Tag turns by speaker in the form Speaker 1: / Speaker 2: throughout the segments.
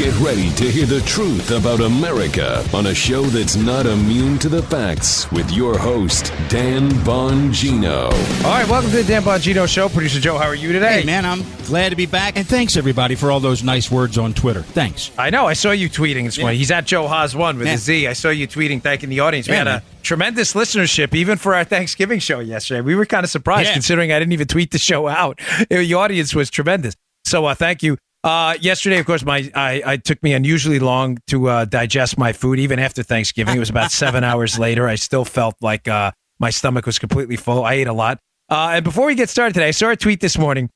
Speaker 1: Get ready to hear the truth about America on a show that's not immune to the facts with your host, Dan Bongino.
Speaker 2: All right, welcome to the Dan Bongino Show. Producer Joe, how are you today?
Speaker 3: Hey, man, I'm glad to be back. And thanks, everybody, for all those nice words on Twitter. Thanks.
Speaker 2: I know. I saw you tweeting this morning. He's at Joe Haas1 with a Z. I saw you tweeting, thanking the audience. We had a tremendous listenership, even for our Thanksgiving show yesterday. We were kind of surprised, considering I didn't even tweet the show out. The audience was tremendous. So thank you. Yesterday, of course, I took me unusually long to digest my food, even after Thanksgiving. It was about 7 hours later. I still felt like my stomach was completely full. I ate a lot. And before we get started today, I saw a tweet this morning.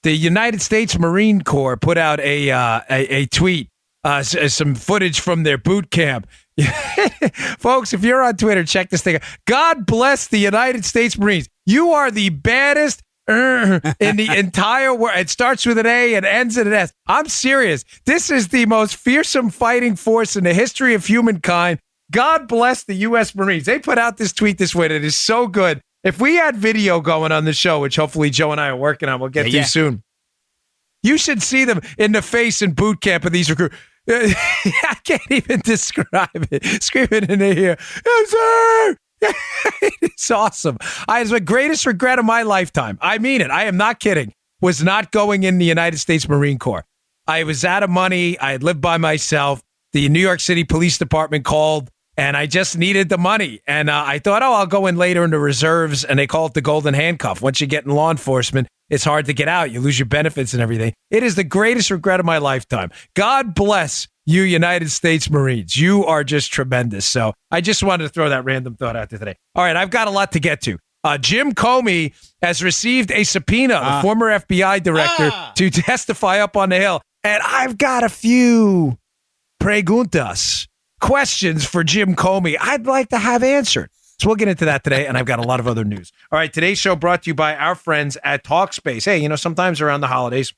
Speaker 2: The United States Marine Corps put out a tweet, some footage from their boot camp. Folks, if you're on Twitter, check this thing out. God bless the United States Marines. You are the baddest in the entire world. It starts with an A and ends in an S. I'm serious. This is the most fearsome fighting force in the history of humankind. God bless the U.S. Marines. They put out this tweet this way. It is so good. If we had video going on the show, which hopefully Joe and I are working on, we'll get to soon. You should see them in the face in boot camp of these recruits. I can't even describe it. Screaming in their ear, yes, sir! It's awesome. It's the greatest regret of my lifetime. I mean it. I am not kidding. Was not going in the United States Marine Corps. I was out of money. I had lived by myself. The New York City Police Department called, and I just needed the money. And I thought, I'll go in later in the reserves, and they call it the golden handcuff. Once you get in law enforcement, it's hard to get out. You lose your benefits and everything. It is the greatest regret of my lifetime. God bless you, United States Marines. You are just tremendous. So I just wanted to throw that random thought out there today. All right, I've got a lot to get to. Jim Comey has received a subpoena, the former FBI director, to testify up on the Hill. And I've got a few preguntas, questions for Jim Comey I'd like to have answered. So we'll get into that today, and I've got a lot of other news. All right, today's show brought to you by our friends at Talkspace. Hey, sometimes around the holidays,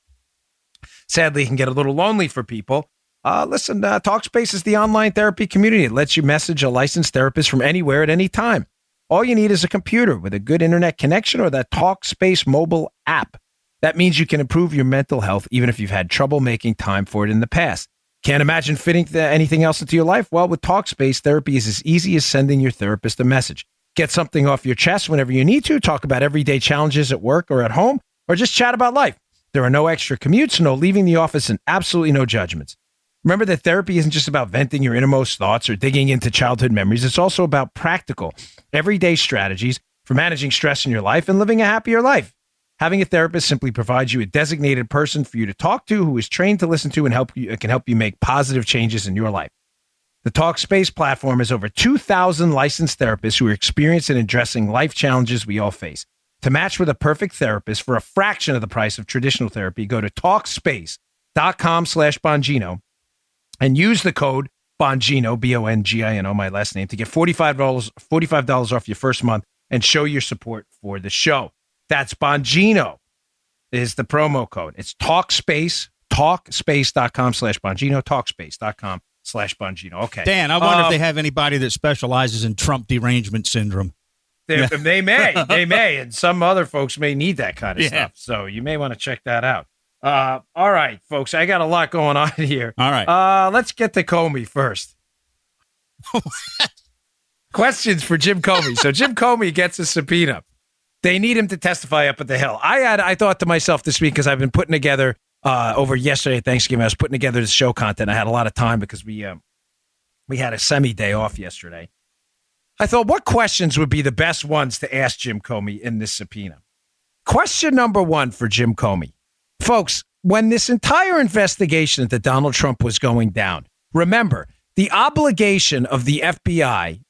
Speaker 2: sadly, it can get a little lonely for people. Listen, Talkspace is the online therapy community. It lets you message a licensed therapist from anywhere at any time. All you need is a computer with a good internet connection or that Talkspace mobile app. That means you can improve your mental health even if you've had trouble making time for it in the past. Can't imagine fitting anything else into your life? Well, with Talkspace, therapy is as easy as sending your therapist a message. Get something off your chest whenever you need to, talk about everyday challenges at work or at home, or just chat about life. There are no extra commutes, no leaving the office, and absolutely no judgments. Remember that therapy isn't just about venting your innermost thoughts or digging into childhood memories. It's also about practical, everyday strategies for managing stress in your life and living a happier life. Having a therapist simply provides you a designated person for you to talk to who is trained to listen to and can help you make positive changes in your life. The Talkspace platform has over 2,000 licensed therapists who are experienced in addressing life challenges we all face. To match with a perfect therapist for a fraction of the price of traditional therapy, go to Talkspace.com/Bongino and use the code Bongino, Bongino, my last name, to get $45 off your first month and show your support for the show. That's Bongino is the promo code. It's Talkspace, Talkspace.com/Bongino, Talkspace.com/Bongino. Okay.
Speaker 3: Dan, I wonder if they have anybody that specializes in Trump derangement syndrome.
Speaker 2: They may, and some other folks may need that kind of stuff. So you may want to check that out. All right, folks, I got a lot going on here.
Speaker 3: All right.
Speaker 2: Let's get to Comey first. Questions for Jim Comey. So Jim Comey gets a subpoena. They need him to testify up at the Hill. I thought to myself this week, because I've been putting together over yesterday at Thanksgiving, I was putting together the show content. I had a lot of time because we had a semi-day off yesterday. I thought, what questions would be the best ones to ask Jim Comey in this subpoena? Question number one for Jim Comey. Folks, when this entire investigation into Donald Trump was going down, remember, the obligation of the FBI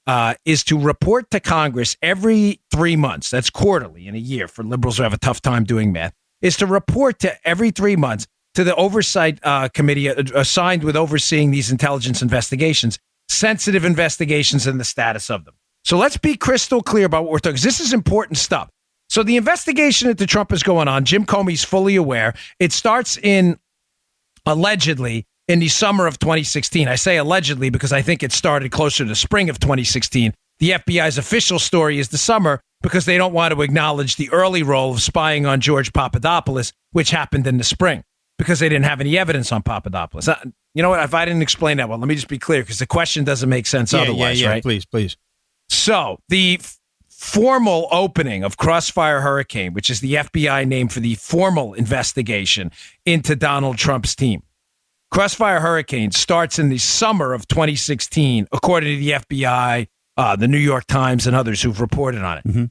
Speaker 2: is to report to Congress every 3 months. That's quarterly in a year for liberals who have a tough time doing math, is to report to every 3 months to the oversight committee assigned with overseeing these intelligence investigations, sensitive investigations, and the status of them. So let's be crystal clear about what we're talking. This is important stuff. So the investigation into Trump is going on. Jim Comey's fully aware. It starts allegedly in the summer of 2016. I say allegedly because I think it started closer to the spring of 2016. The FBI's official story is the summer because they don't want to acknowledge the early role of spying on George Papadopoulos, which happened in the spring because they didn't have any evidence on Papadopoulos. You know what? If I didn't explain that well, let me just be clear because the question doesn't make sense otherwise, right?
Speaker 3: Please.
Speaker 2: So the formal opening of Crossfire Hurricane, which is the FBI name for the formal investigation into Donald Trump's team. Crossfire Hurricane starts in the summer of 2016, according to the FBI, the New York Times, and others who've reported on it.
Speaker 3: Mm-hmm.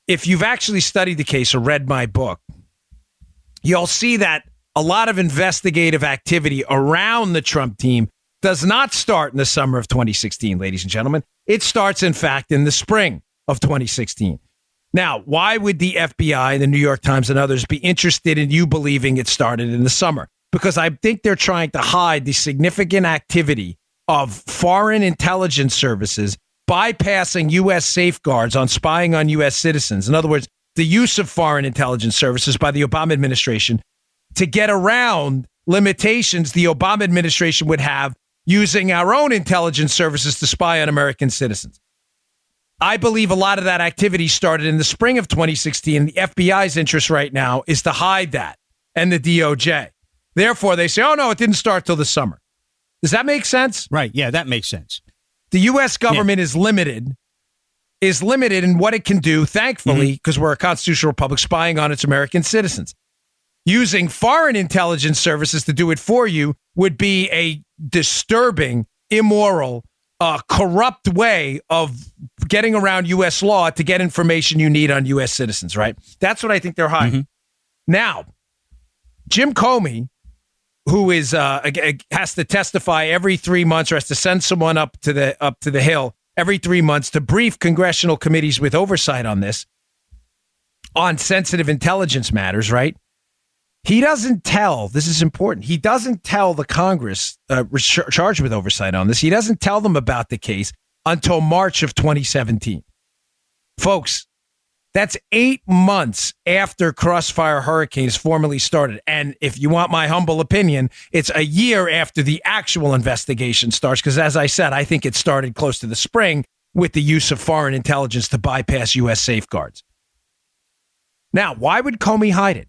Speaker 2: If you've actually studied the case or read my book, you'll see that a lot of investigative activity around the Trump team does not start in the summer of 2016, ladies and gentlemen. It starts, in fact, in the spring of 2016. Now, why would the FBI, the New York Times, and others be interested in you believing it started in the summer? Because I think they're trying to hide the significant activity of foreign intelligence services bypassing U.S. safeguards on spying on U.S. citizens. In other words, the use of foreign intelligence services by the Obama administration to get around limitations the Obama administration would have using our own intelligence services to spy on American citizens. I believe a lot of that activity started in the spring of 2016. The FBI's interest right now is to hide that, and the DOJ. Therefore, they say, oh, no, it didn't start till the summer. Does that make sense?
Speaker 3: Right. Yeah, that makes sense.
Speaker 2: The U.S. government is limited in what it can do, thankfully, because we're a constitutional republic, spying on its American citizens. Using foreign intelligence services to do it for you would be a disturbing, immoral, corrupt way of getting around U.S. law to get information you need on U.S. citizens, right? That's what I think they're hiding. Now, Jim Comey, who is has to testify every 3 months or has to send someone up to the Hill every 3 months to brief congressional committees with oversight on this, on sensitive intelligence matters, right? He doesn't tell, this is important, he doesn't tell the Congress charged with oversight on this, he doesn't tell them about the case until March of 2017. Folks, that's 8 months after Crossfire Hurricane is formally started. And if you want my humble opinion, it's a year after the actual investigation starts. Because as I said, I think it started close to the spring with the use of foreign intelligence to bypass U.S. safeguards. Now, why would Comey hide it?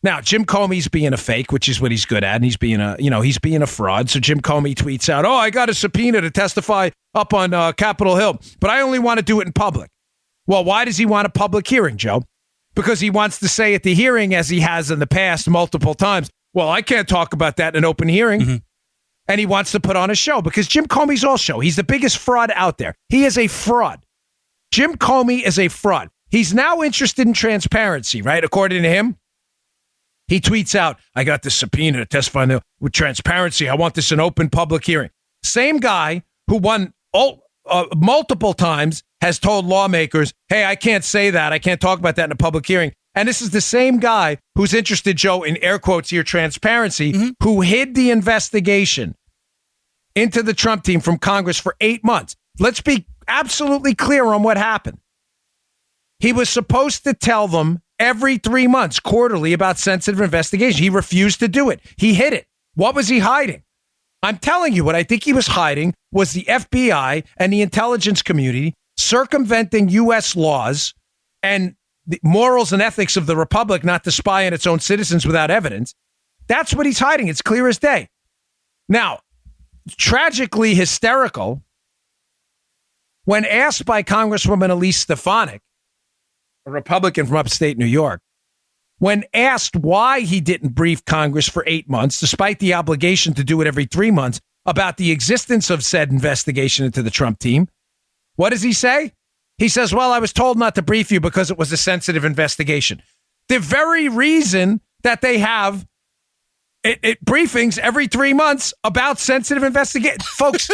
Speaker 2: Now, Jim Comey's being a fake, which is what he's good at. And he's being a fraud. So Jim Comey tweets out, I got a subpoena to testify up on Capitol Hill, but I only want to do it in public. Well, why does he want a public hearing, Joe? Because he wants to say at the hearing, as he has in the past multiple times, well, I can't talk about that in an open hearing. And he wants to put on a show because Jim Comey's all show. He's the biggest fraud out there. He is a fraud. Jim Comey is a fraud. He's now interested in transparency, right? According to him, he tweets out, I got this subpoena to testify with transparency. I want this an open public hearing. Same guy who won multiple times has told lawmakers, hey, I can't say that. I can't talk about that in a public hearing. And this is the same guy who's interested, Joe, in air quotes here, transparency, who hid the investigation into the Trump team from Congress for 8 months. Let's be absolutely clear on what happened. He was supposed to tell them every 3 months, quarterly, about sensitive investigation. He refused to do it. He hid it. What was he hiding? I'm telling you, what I think he was hiding was the FBI and the intelligence community circumventing U.S. laws and the morals and ethics of the republic not to spy on its own citizens without evidence. That's what he's hiding. It's clear as day. Now, tragically hysterical, when asked by Congresswoman Elise Stefanik, a Republican from upstate New York, when asked why he didn't brief Congress for 8 months, despite the obligation to do it every 3 months, about the existence of said investigation into the Trump team, what does he say? He says, well, I was told not to brief you because it was a sensitive investigation. The very reason that they have briefings every 3 months about sensitive investigation. Folks,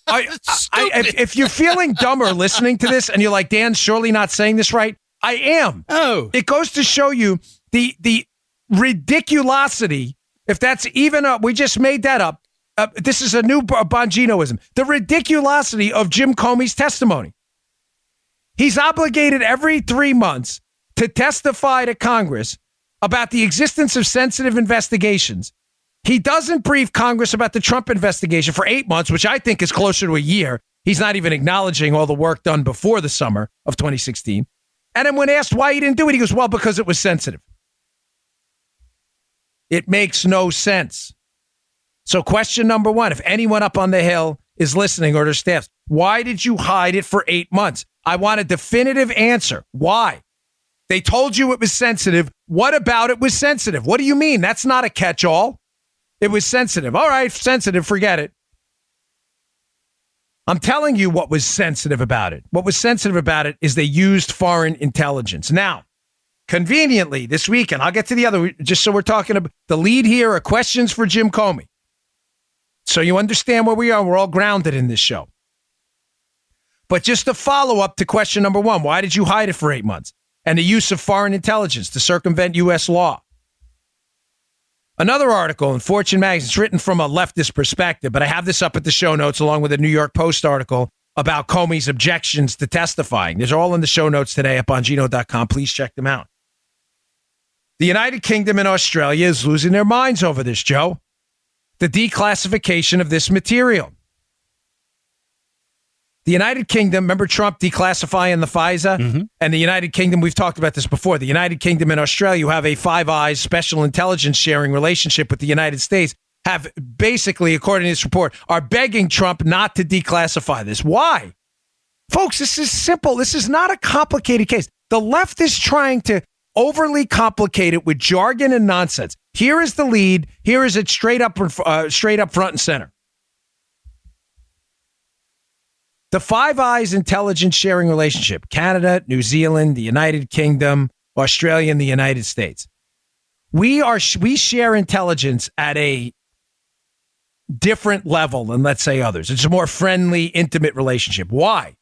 Speaker 2: if you're feeling dumber listening to this and you're like, Dan's surely not saying this right, I am.
Speaker 3: Oh.
Speaker 2: It goes to show you the ridiculosity, if that's even we just made that up. This is a new Bonginoism. The ridiculosity of Jim Comey's testimony. He's obligated every 3 months to testify to Congress about the existence of sensitive investigations. He doesn't brief Congress about the Trump investigation for 8 months, which I think is closer to a year. He's not even acknowledging all the work done before the summer of 2016. And then when asked why he didn't do it, he goes, well, because it was sensitive. It makes no sense. So question number one, if anyone up on the Hill is listening or their staffs, why did you hide it for 8 months? I want a definitive answer. Why? They told you it was sensitive. What about it was sensitive? What do you mean? That's not a catch-all. It was sensitive. All right, sensitive, forget it. I'm telling you what was sensitive about it. What was sensitive about it is they used foreign intelligence. Now, conveniently, this weekend, I'll get to the other, just so we're talking about the lead here are questions for Jim Comey. So you understand where we are. We're all grounded in this show. But just to follow up to question number one, why did you hide it for 8 months? And the use of foreign intelligence to circumvent U.S. law. Another article in Fortune magazine, it's written from a leftist perspective, but I have this up at the show notes along with a New York Post article about Comey's objections to testifying. These are all in the show notes today at Bongino.com. Please check them out. The United Kingdom and Australia is losing their minds over this, Joe. The declassification of this material. The United Kingdom, remember Trump declassifying the FISA? Mm-hmm. And the United Kingdom, we've talked about this before, the United Kingdom and Australia, who have a Five Eyes special intelligence sharing relationship with the United States, have basically, according to this report, are begging Trump not to declassify this. Why? Folks, this is simple. This is not a complicated case. The left is trying to overly complicate it with jargon and nonsense. Here is the lead. Here is it straight up front and center. The Five Eyes intelligence sharing relationship, Canada, New Zealand, the United Kingdom, Australia, and the United States. We share intelligence at a different level than, let's say, others. It's a more friendly, intimate relationship. Why?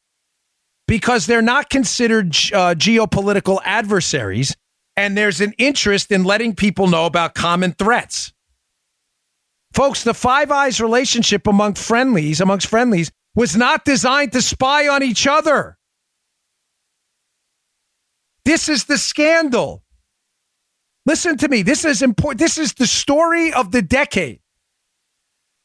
Speaker 2: Because they're not considered geopolitical adversaries, and there's an interest in letting people know about common threats. Folks, the Five Eyes relationship amongst friendlies, was not designed to spy on each other. This is the scandal. Listen to me. This is important. This is the story of the decade.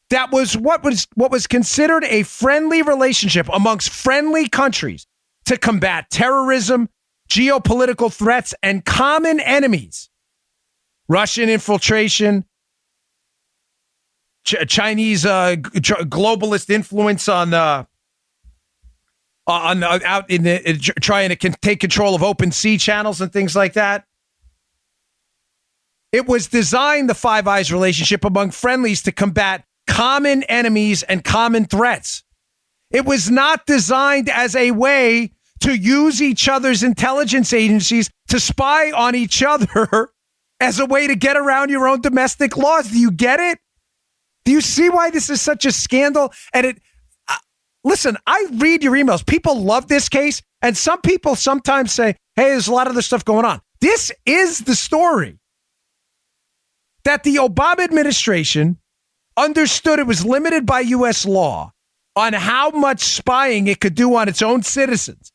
Speaker 2: That was what was considered a friendly relationship amongst friendly countries to combat terrorism, geopolitical threats, and common enemies. Russian infiltration, Chinese globalist influence on out in the trying to take control of open sea channels and things like that. It was designed, the Five Eyes relationship among friendlies, to combat common enemies and common threats. It was not designed as a way to use each other's intelligence agencies to spy on each other as a way to get around your own domestic laws. Do you get it? Do you see why this is such a scandal? And listen, I read your emails. People love this case. And some people sometimes say, hey, there's a lot of this stuff going on. This is the story that the Obama administration understood it was limited by U.S. law on how much spying it could do on its own citizens.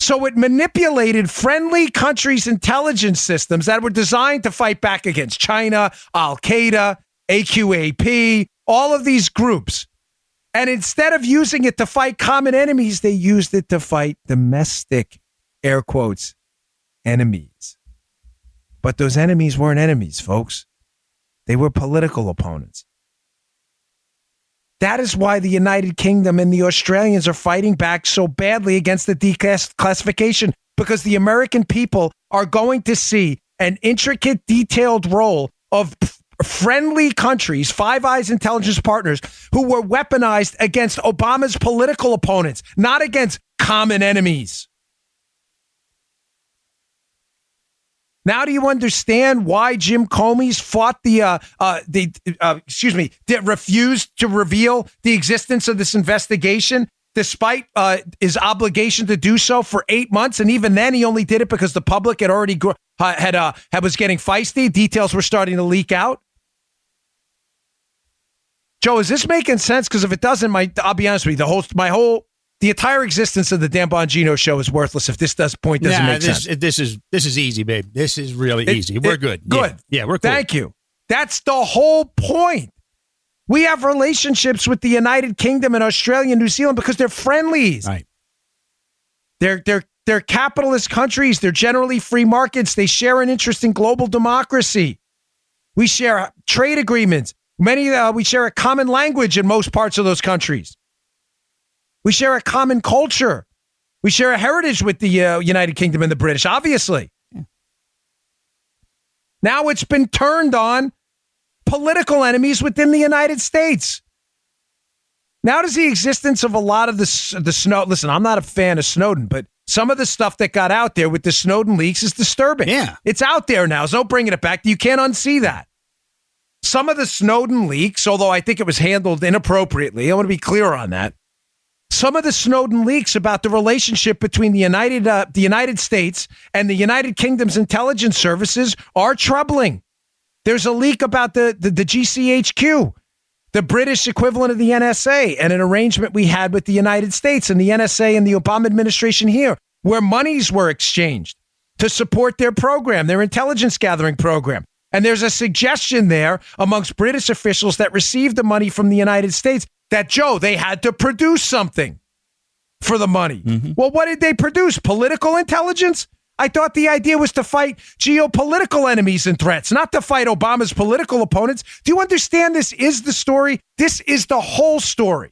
Speaker 2: So it manipulated friendly countries' intelligence systems that were designed to fight back against China, Al-Qaeda, AQAP, all of these groups. And instead of using it to fight common enemies, they used it to fight domestic, air quotes, enemies. But those enemies weren't enemies, folks. They were political opponents. That is why the United Kingdom and the Australians are fighting back so badly against the declassification, because the American people are going to see an intricate, detailed role of friendly countries, Five Eyes intelligence partners, who were weaponized against Obama's political opponents, not against common enemies. Now, do you understand why Jim Comey's fought refused to reveal the existence of this investigation, despite his obligation to do so for 8 months? And even then, he only did it because the public had already was getting feisty. Details were starting to leak out. Joe, is this making sense? Because if it doesn't, I'll be honest with you, the entire existence of the Dan Bongino show is worthless if this doesn't make sense.
Speaker 3: This is easy, babe. This is really easy. We're good.
Speaker 2: Good.
Speaker 3: Yeah, we're cool.
Speaker 2: Thank you. That's the whole point. We have relationships with the United Kingdom and Australia and New Zealand because they're friendlies.
Speaker 3: Right.
Speaker 2: They're capitalist countries. They're generally free markets. They share an interest in global democracy. We share trade agreements. We share a common language in most parts of those countries. We share a common culture. We share a heritage with the United Kingdom and the British, obviously. Yeah. Now it's been turned on political enemies within the United States. Now does the existence of a lot of the Snow... Listen, I'm not a fan of Snowden, but some of the stuff that got out there with the Snowden leaks is disturbing.
Speaker 3: Yeah.
Speaker 2: It's out there now, so don't bring it back. You can't unsee that. Some of the Snowden leaks, although I think it was handled inappropriately, I want to be clear on that. Some of the Snowden leaks about the relationship between the United States and the United Kingdom's intelligence services are troubling. There's a leak about the GCHQ, the British equivalent of the NSA, and an arrangement we had with the United States and the NSA and the Obama administration here, where monies were exchanged to support their program, their intelligence gathering program. And there's a suggestion there amongst British officials that received the money from the United States that, Joe, they had to produce something for the money. Mm-hmm. Well, what did they produce? Political intelligence? I thought the idea was to fight geopolitical enemies and threats, not to fight Obama's political opponents. Do you understand this is the story? This is the whole story.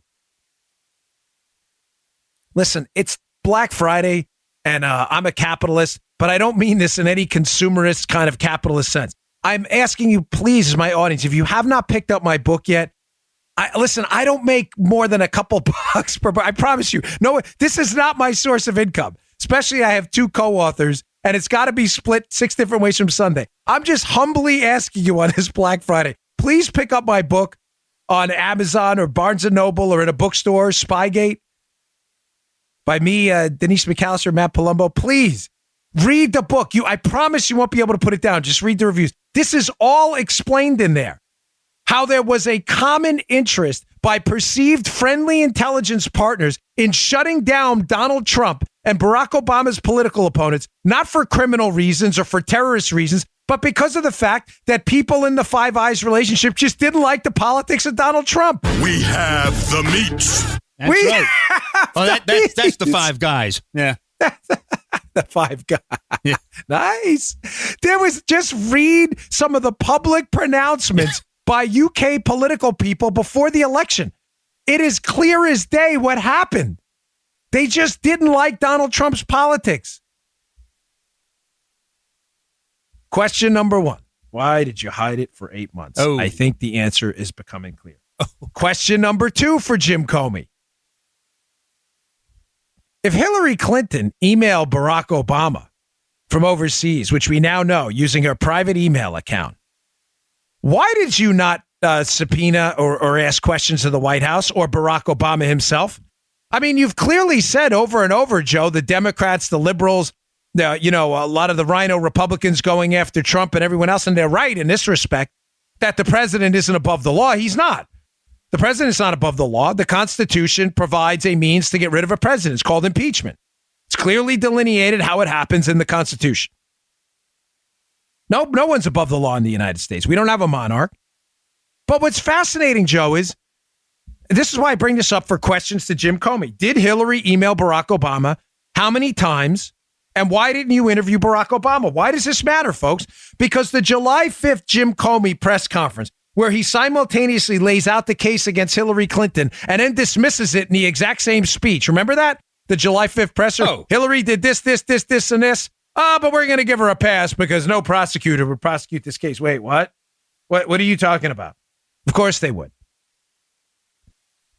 Speaker 2: Listen, it's Black Friday, and I'm a capitalist, but I don't mean this in any consumerist kind of capitalist sense. I'm asking you, please, as my audience, if you have not picked up my book yet, I don't make more than a couple bucks per book. I promise you. No, this is not my source of income. Especially I have 2 co-authors, and it's got to be split 6 different ways from Sunday. I'm just humbly asking you on this Black Friday, please pick up my book on Amazon or Barnes & Noble or in a bookstore, Spygate, by me, Denise McAllister, Matt Palumbo. Please read the book. I promise you won't be able to put it down. Just read the reviews. This is all explained in there. How there was a common interest by perceived friendly intelligence partners in shutting down Donald Trump and Barack Obama's political opponents, not for criminal reasons or for terrorist reasons, but because of the fact that people in the Five Eyes relationship just didn't like the politics of Donald Trump.
Speaker 4: We have the meat.
Speaker 3: That's right. Oh, that's the Five Guys. Yeah.
Speaker 2: The Five Guys.
Speaker 3: Yeah.
Speaker 2: Nice. Just read some of the public pronouncements by UK political people before the election. It is clear as day what happened. They just didn't like Donald Trump's politics. Question number 1. Why did you hide it for 8 months?
Speaker 3: Oh.
Speaker 2: I think the answer is becoming clear. Oh. Question number 2 for Jim Comey. If Hillary Clinton emailed Barack Obama from overseas, which we now know using her private email account, why did you not subpoena or ask questions of the White House or Barack Obama himself? I mean, you've clearly said over and over, Joe, the Democrats, the liberals, a lot of the Rhino Republicans going after Trump and everyone else, and they're right in this respect, that the president isn't above the law. He's not. The president's not above the law. The Constitution provides a means to get rid of a president. It's called impeachment. It's clearly delineated how it happens in the Constitution. No one's above the law in the United States. We don't have a monarch. But what's fascinating, Joe, is this is why I bring this up for questions to Jim Comey. Did Hillary email Barack Obama? How many times? And why didn't you interview Barack Obama? Why does this matter, folks? Because the July 5th Jim Comey press conference, where he simultaneously lays out the case against Hillary Clinton and then dismisses it in the exact same speech. Remember that? The July 5th presser?
Speaker 3: Oh.
Speaker 2: Hillary did this, and this. But we're going to give her a pass because no prosecutor would prosecute this case. Wait, what? What are you talking about? Of course they would.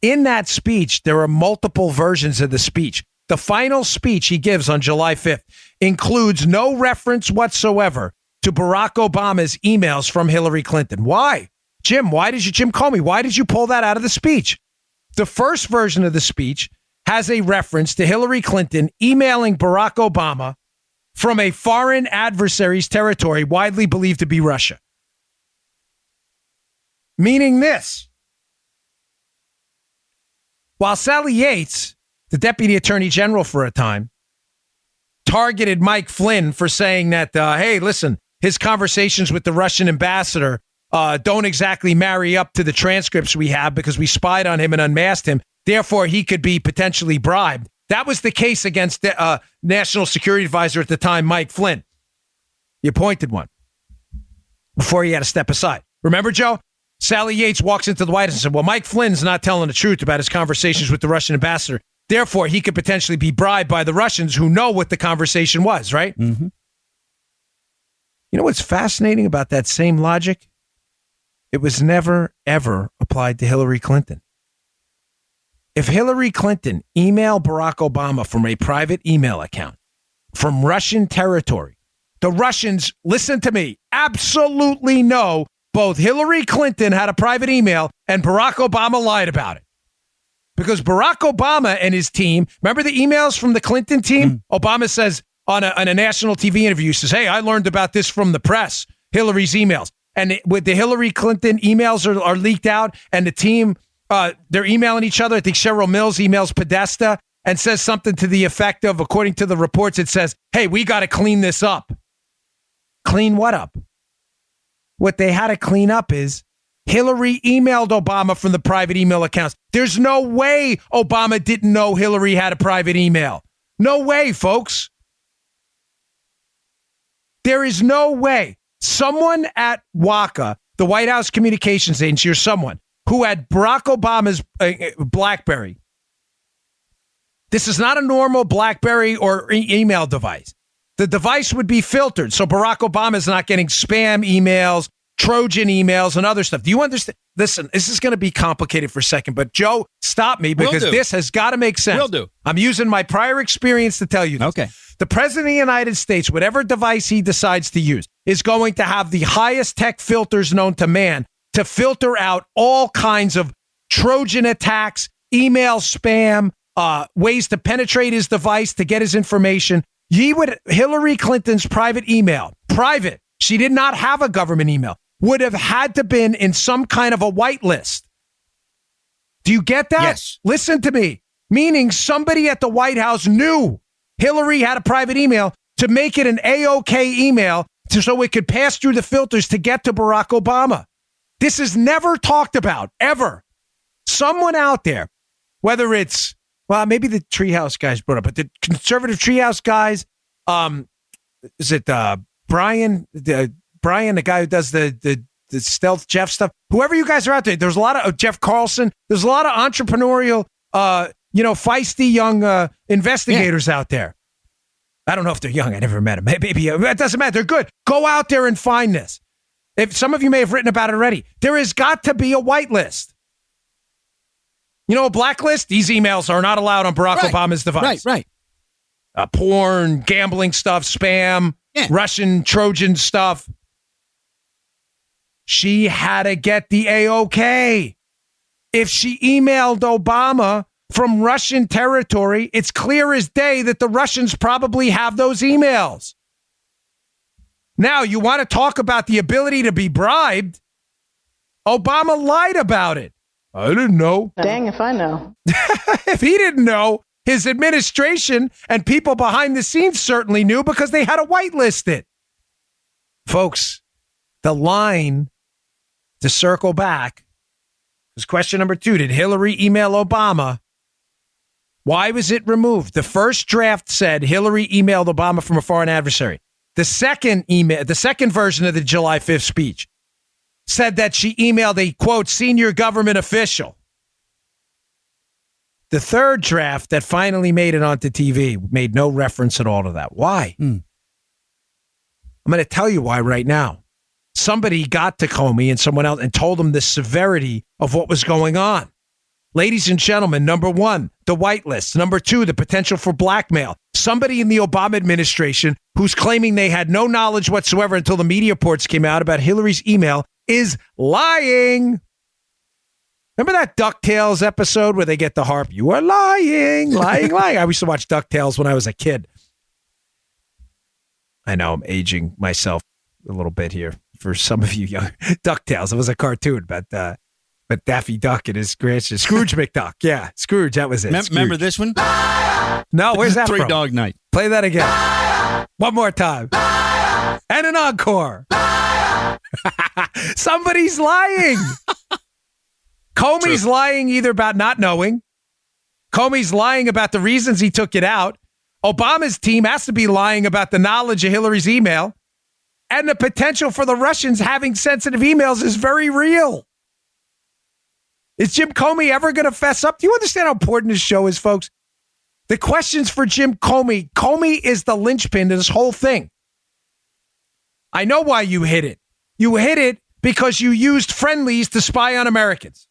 Speaker 2: In that speech, there are multiple versions of the speech. The final speech he gives on July 5th includes no reference whatsoever to Barack Obama's emails from Hillary Clinton. Why? Jim Comey, why did you pull that out of the speech? The first version of the speech has a reference to Hillary Clinton emailing Barack Obama from a foreign adversary's territory widely believed to be Russia. Meaning this. While Sally Yates, the deputy attorney general for a time, targeted Mike Flynn for saying that, hey, listen, his conversations with the Russian ambassador don't exactly marry up to the transcripts we have because we spied on him and unmasked him. Therefore, he could be potentially bribed. That was the case against the National Security Advisor at the time, Mike Flynn. The appointed one. Before he had to step aside. Remember, Joe? Sally Yates walks into the White House and said, well, Mike Flynn's not telling the truth about his conversations with the Russian ambassador. Therefore, he could potentially be bribed by the Russians who know what the conversation was, right?
Speaker 3: Mm-hmm.
Speaker 2: You know what's fascinating about that same logic? It was never, ever applied to Hillary Clinton. If Hillary Clinton emailed Barack Obama from a private email account from Russian territory, the Russians, listen to me, absolutely know both Hillary Clinton had a private email and Barack Obama lied about it. Because Barack Obama and his team, remember the emails from the Clinton team? Obama says on a national TV interview, says, hey, I learned about this from the press, Hillary's emails. And with the Hillary Clinton emails are leaked out, and the team, they're emailing each other. I think Cheryl Mills emails Podesta and says something to the effect of, according to the reports, it says, hey, we got to clean this up. Clean what up? What they had to clean up is Hillary emailed Obama from the private email accounts. There's no way Obama didn't know Hillary had a private email. No way, folks. There is no way. Someone at WACA, the White House Communications Agency, or someone who had Barack Obama's BlackBerry. This is not a normal BlackBerry or email device. The device would be filtered, so Barack Obama is not getting spam emails, Trojan emails, and other stuff. Do you understand? Listen, this is going to be complicated for a second, but Joe, stop me because this has got to make sense.
Speaker 3: Will do.
Speaker 2: I'm using my prior experience to tell you this.
Speaker 3: Okay.
Speaker 2: The President of the United States, whatever device he decides to use, is going to have the highest tech filters known to man to filter out all kinds of Trojan attacks, email spam, ways to penetrate his device to get his information. Hillary Clinton's private email, private, she did not have a government email, would have had to been in some kind of a whitelist. Do you get that?
Speaker 3: Yes.
Speaker 2: Listen to me. Meaning somebody at the White House knew Hillary had a private email to make it an A-OK email so it could pass through the filters to get to Barack Obama. This is never talked about, ever. Someone out there, whether it's, well, maybe the Treehouse guys brought up, but the conservative Treehouse guys, is it Brian, the guy who does the Stealth Jeff stuff? Whoever you guys are out there, there's a lot of Jeff Carlson. There's a lot of entrepreneurial, feisty young investigators out there. I don't know if they're young. I never met them. Maybe it doesn't matter. They're good. Go out there and find this. If some of you may have written about it already, there has got to be a whitelist. You know, a blacklist? These emails are not allowed on Barack Obama's device.
Speaker 3: Right.
Speaker 2: Porn, gambling stuff, spam, Russian Trojan stuff. She had to get the A-OK. If she emailed Obama from Russian territory, it's clear as day that the Russians probably have those emails. Now, you want to talk about the ability to be bribed? Obama lied about it. I didn't know.
Speaker 5: Dang if I know.
Speaker 2: If he didn't know, his administration and people behind the scenes certainly knew because they had to whitelist it. Folks, the line to circle back is question number 2. Did Hillary email Obama? Why was it removed? The first draft said Hillary emailed Obama from a foreign adversary. The second version of the July 5th speech said that she emailed a, quote, senior government official. The third draft that finally made it onto TV made no reference at all to that. Why? I'm going to tell you why right now. Somebody got to Comey and someone else and told them the severity of what was going on. Ladies and gentlemen, number 1, the whitelist. Number 2, the potential for blackmail. Somebody in the Obama administration who's claiming they had no knowledge whatsoever until the media reports came out about Hillary's email is lying. Remember that DuckTales episode where they get the harp? You are lying. I used to watch DuckTales when I was a kid. I know I'm aging myself a little bit here for some of you young. DuckTales, it was a cartoon, but Daffy Duck and his grandson, Scrooge McDuck. Yeah, Scrooge, that was it.
Speaker 3: Remember this one?
Speaker 2: No, where's that
Speaker 3: Three
Speaker 2: from?
Speaker 3: Dog Night.
Speaker 2: Play that again. One more time. And an encore. Somebody's lying. Comey's lying either about not knowing. Comey's lying about the reasons he took it out. Obama's team has to be lying about the knowledge of Hillary's email. And the potential for the Russians having sensitive emails is very real. Is Jim Comey ever going to fess up? Do you understand how important this show is, folks? The questions for Jim Comey. Comey is the linchpin to this whole thing. I know why you hid it. You hid it because you used friendlies to spy on Americans.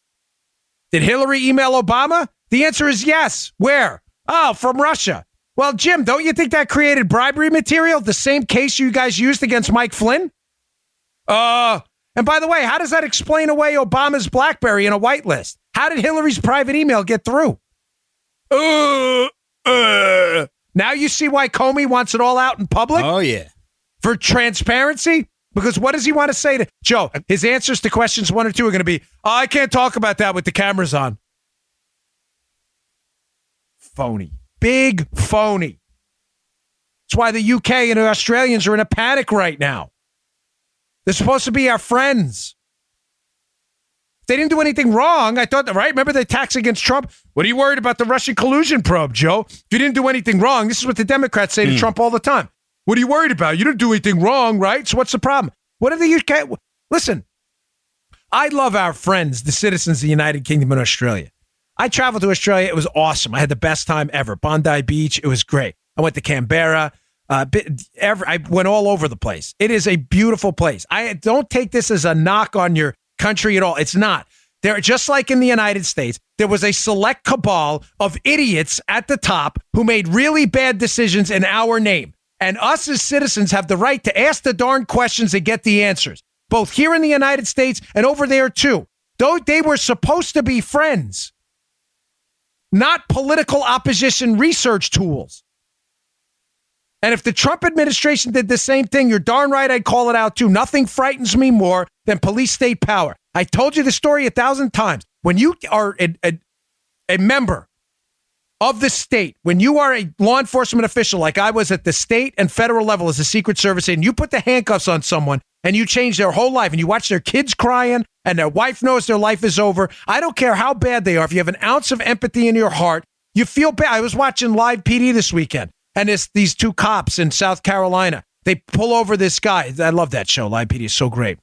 Speaker 2: Did Hillary email Obama? The answer is yes. Where? Oh, from Russia. Well, Jim, don't you think that created bribery material? The same case you guys used against Mike Flynn? And by the way, how does that explain away Obama's BlackBerry in a whitelist? How did Hillary's private email get through? Now you see why Comey wants it all out in public?
Speaker 3: Oh, yeah.
Speaker 2: For transparency? Because what does he want to say to Joe? His answers to questions 1 or 2 are going to be, I can't talk about that with the cameras on. Phony. Big phony. That's why the UK and the Australians are in a panic right now. They're supposed to be our friends. They didn't do anything wrong. I thought, right? Remember the attacks against Trump? What are you worried about the Russian collusion probe, Joe? You didn't do anything wrong. This is what the Democrats say to Trump all the time. What are you worried about? You didn't do anything wrong, right? So what's the problem? What are the UK? Listen, I love our friends, the citizens of the United Kingdom and Australia. I traveled to Australia. It was awesome. I had the best time ever. Bondi Beach. It was great. I went to Canberra. I went all over the place. It is a beautiful place. I don't take this as a knock on your country at all. It's not. There, just like in the United States, there was a select cabal of idiots at the top who made really bad decisions in our name. And us as citizens have the right to ask the darn questions and get the answers, both here in the United States and over there too. Though they were supposed to be friends, not political opposition research tools. And if the Trump administration did the same thing, you're darn right I'd call it out too. Nothing frightens me more than police state power. I told you the story 1,000 times. When you are a member of the state, when you are a law enforcement official like I was at the state and federal level as a Secret Service agent, you put the handcuffs on someone and you change their whole life and you watch their kids crying and their wife knows their life is over. I don't care how bad they are. If you have an ounce of empathy in your heart, you feel bad. I was watching Live PD this weekend. And it's these 2 cops in South Carolina. They pull over this guy. I love that show. Live PD is so great.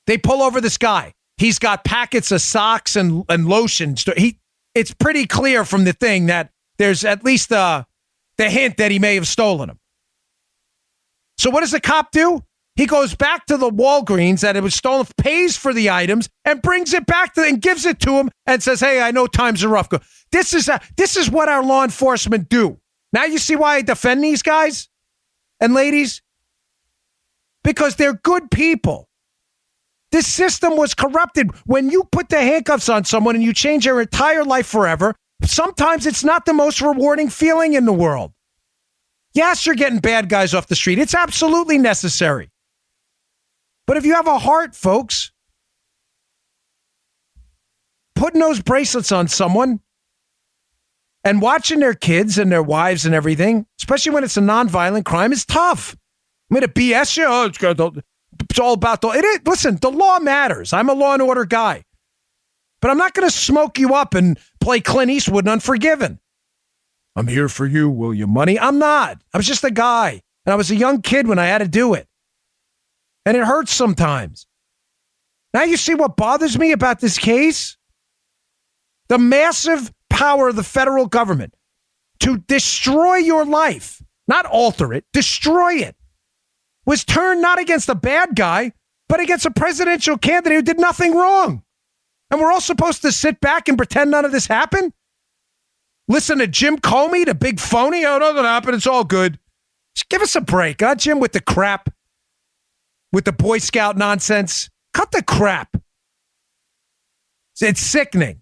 Speaker 2: They pull over this guy. He's got packets of socks and lotion. It's pretty clear from the thing that there's at least the hint that he may have stolen them. So what does the cop do? He goes back to the Walgreens that it was stolen, pays for the items, and brings it back and gives it to him and says, hey, I know times are rough. This is what our law enforcement do. Now you see why I defend these guys and ladies? Because they're good people. This system was corrupted. When you put the handcuffs on someone and you change their entire life forever, sometimes it's not the most rewarding feeling in the world. Yes, you're getting bad guys off the street. It's absolutely necessary. But if you have a heart, folks, putting those bracelets on someone and watching their kids and their wives and everything, especially when it's a nonviolent crime, is tough. I mean, a BS you, it's all about listen, the law matters. I'm a law and order guy. But I'm not going to smoke you up and play Clint Eastwood and Unforgiven. I'm here for you, will you, money? I'm not. I was just a guy. And I was a young kid when I had to do it. And it hurts sometimes. Now you see what bothers me about this case? The massive power of the federal government to destroy your life, not alter it, destroy it, was turned not against a bad guy, but against a presidential candidate who did nothing wrong. And we're all supposed to sit back and pretend none of this happened? Listen to Jim Comey, the big phony? Oh, nothing happened. It's all good. Just give us a break, huh, Jim, with the crap, with the Boy Scout nonsense. Cut the crap. It's sickening.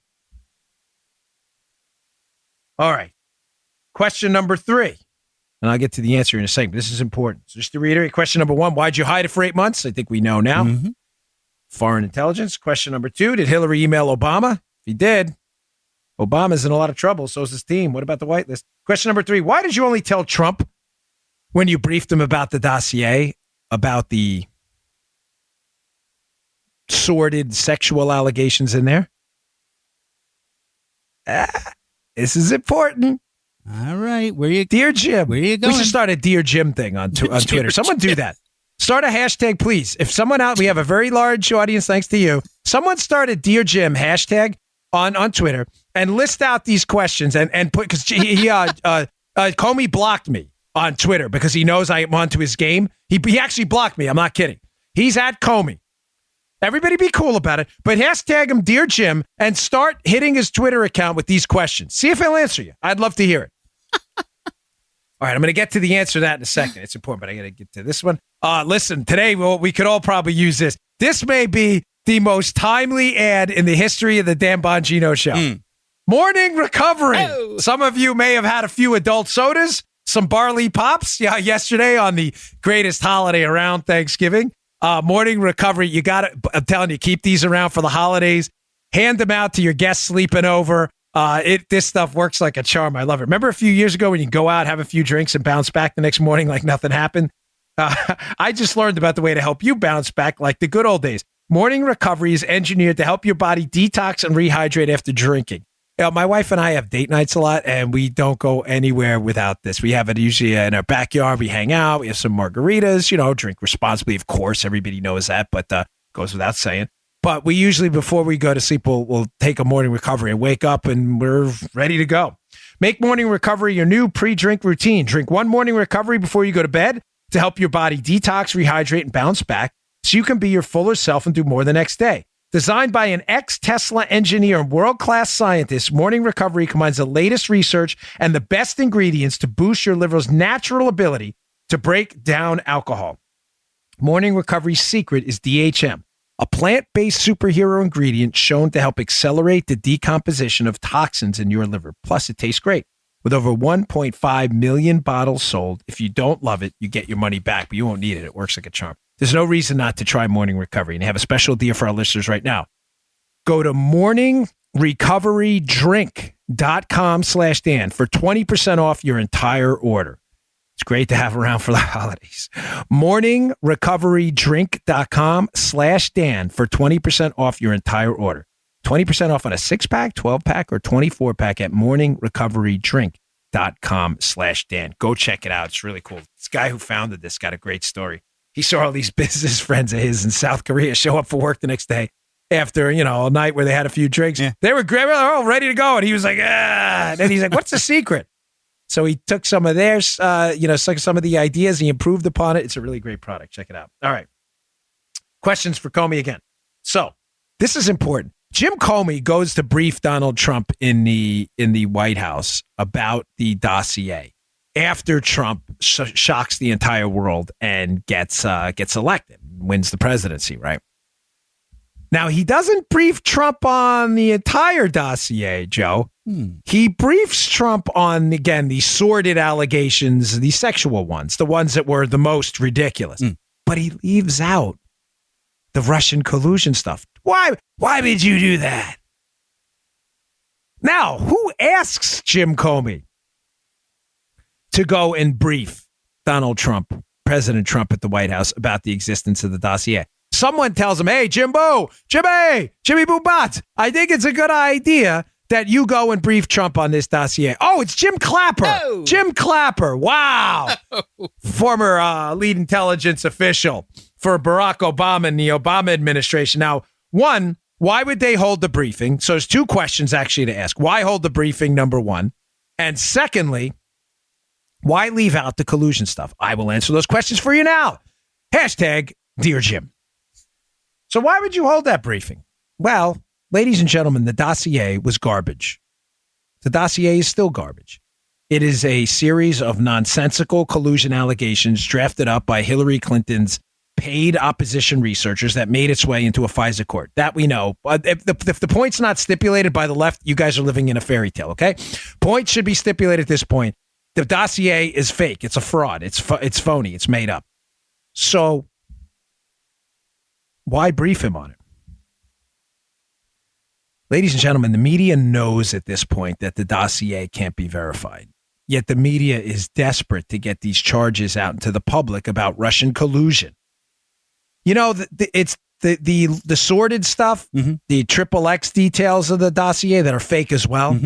Speaker 2: All right. Question number 3. And I'll get to the answer in a second. This is important. So just to reiterate, question number 1, why'd you hide it for 8 months? I think we know now. Mm-hmm. Foreign intelligence. Question number 2, did Hillary email Obama? If he did, Obama's in a lot of trouble. So is his team. What about the whitelist? Question number 3, why did you only tell Trump when you briefed him about the dossier, about the sordid sexual allegations in there? This is important.
Speaker 3: All right.
Speaker 2: Dear Jim.
Speaker 3: Where you going?
Speaker 2: We should start a Dear Jim thing on Twitter. Someone do that. Start a hashtag, please. If someone out, we have a very large audience, thanks to you. Someone start a Dear Jim hashtag on Twitter and list out these questions and put, because Comey blocked me on Twitter because he knows I'm onto his game. He actually blocked me. I'm not kidding. He's at Comey. Everybody be cool about it, but hashtag him Dear Jim and start hitting his Twitter account with these questions. See if he'll answer you. I'd love to hear it. All right, I'm going to get to the answer to that in a second. It's important, but I got to get to this one. Listen, today we could all probably use this. This may be the most timely ad in the history of the Dan Bongino Show. Morning recovery. Oh. Some of you may have had a few adult sodas, some barley pops yesterday on the greatest holiday around, Thanksgiving. Morning recovery. You got it. I'm telling you, keep these around for the holidays. Hand them out to your guests sleeping over. This stuff works like a charm. I love it. Remember a few years ago when you go out, have a few drinks, and bounce back the next morning like nothing happened? I just learned about the way to help you bounce back like the good old days. Morning recovery is engineered to help your body detox and rehydrate after drinking. My wife and I have date nights a lot, and we don't go anywhere without this. We have it usually in our backyard. We hang out. We have some margaritas, drink responsibly. Of course, everybody knows that, but goes without saying. But we usually, before we go to sleep, we'll take a morning recovery and wake up and we're ready to go. Make morning recovery your new pre-drink routine. Drink one morning recovery before you go to bed to help your body detox, rehydrate, and bounce back so you can be your fuller self and do more the next day. Designed by an ex-Tesla engineer and world-class scientist, Morning Recovery combines the latest research and the best ingredients to boost your liver's natural ability to break down alcohol. Morning Recovery's secret is DHM, a plant-based superhero ingredient shown to help accelerate the decomposition of toxins in your liver. Plus, it tastes great. With over 1.5 million bottles sold, if you don't love it, you get your money back, but you won't need it. It works like a charm. There's no reason not to try Morning Recovery, and they have a special deal for our listeners right now. Go to morningrecoverydrink.com/Dan for 20% off your entire order. It's great to have around for the holidays. morningrecoverydrink.com/Dan for 20% off your entire order. 20% off on a 6-pack, 12-pack, or 24-pack at morningrecoverydrink.com/Dan. Go check it out. It's really cool. This guy who founded this got a great story. He saw all these business friends of his in South Korea show up for work the next day after, a night where they had a few drinks. Yeah. They were great. They were all ready to go. And he was like, And then he's like, what's the secret? So he took some of theirs, some of the ideas. He improved upon it. It's a really great product. Check it out. All right. Questions for Comey again. So this is important. Jim Comey goes to brief Donald Trump in the White House about the dossier after Trump shocks the entire world and gets elected, wins the presidency, right? Now, he doesn't brief Trump on the entire dossier, Joe. He briefs Trump on, again, the sordid allegations, the sexual ones, the ones that were the most ridiculous. But he leaves out the Russian collusion stuff. Why did you do that? Now, who asks Jim Comey to go and brief Donald Trump, President Trump at the White House about the existence of the dossier? Someone tells him, hey, Jimmy Boo Bats, I think it's a good idea that you go and brief Trump on this dossier. Oh, it's Jim Clapper. Oh. Jim Clapper. Wow. Oh. Former lead intelligence official for Barack Obama and the Obama administration. Now, one, why would they hold the briefing? So there's two questions actually to ask. Why hold the briefing, number one? And secondly, why leave out the collusion stuff? I will answer those questions for you now. Hashtag Dear Jim. So why would you hold that briefing? Well, ladies and gentlemen, the dossier was garbage. The dossier is still garbage. It is a series of nonsensical collusion allegations drafted up by Hillary Clinton's paid opposition researchers that made its way into a FISA court. That we know. If the point's not stipulated by the left, you guys are living in a fairy tale, okay? Point should be stipulated at this point. The dossier is fake. It's a fraud. It's phony. It's made up. So why brief him on it? Ladies and gentlemen, the media knows at this point that the dossier can't be verified. Yet the media is desperate to get these charges out into the public about Russian collusion. It's the sordid stuff, the XXX details of the dossier that are fake as well.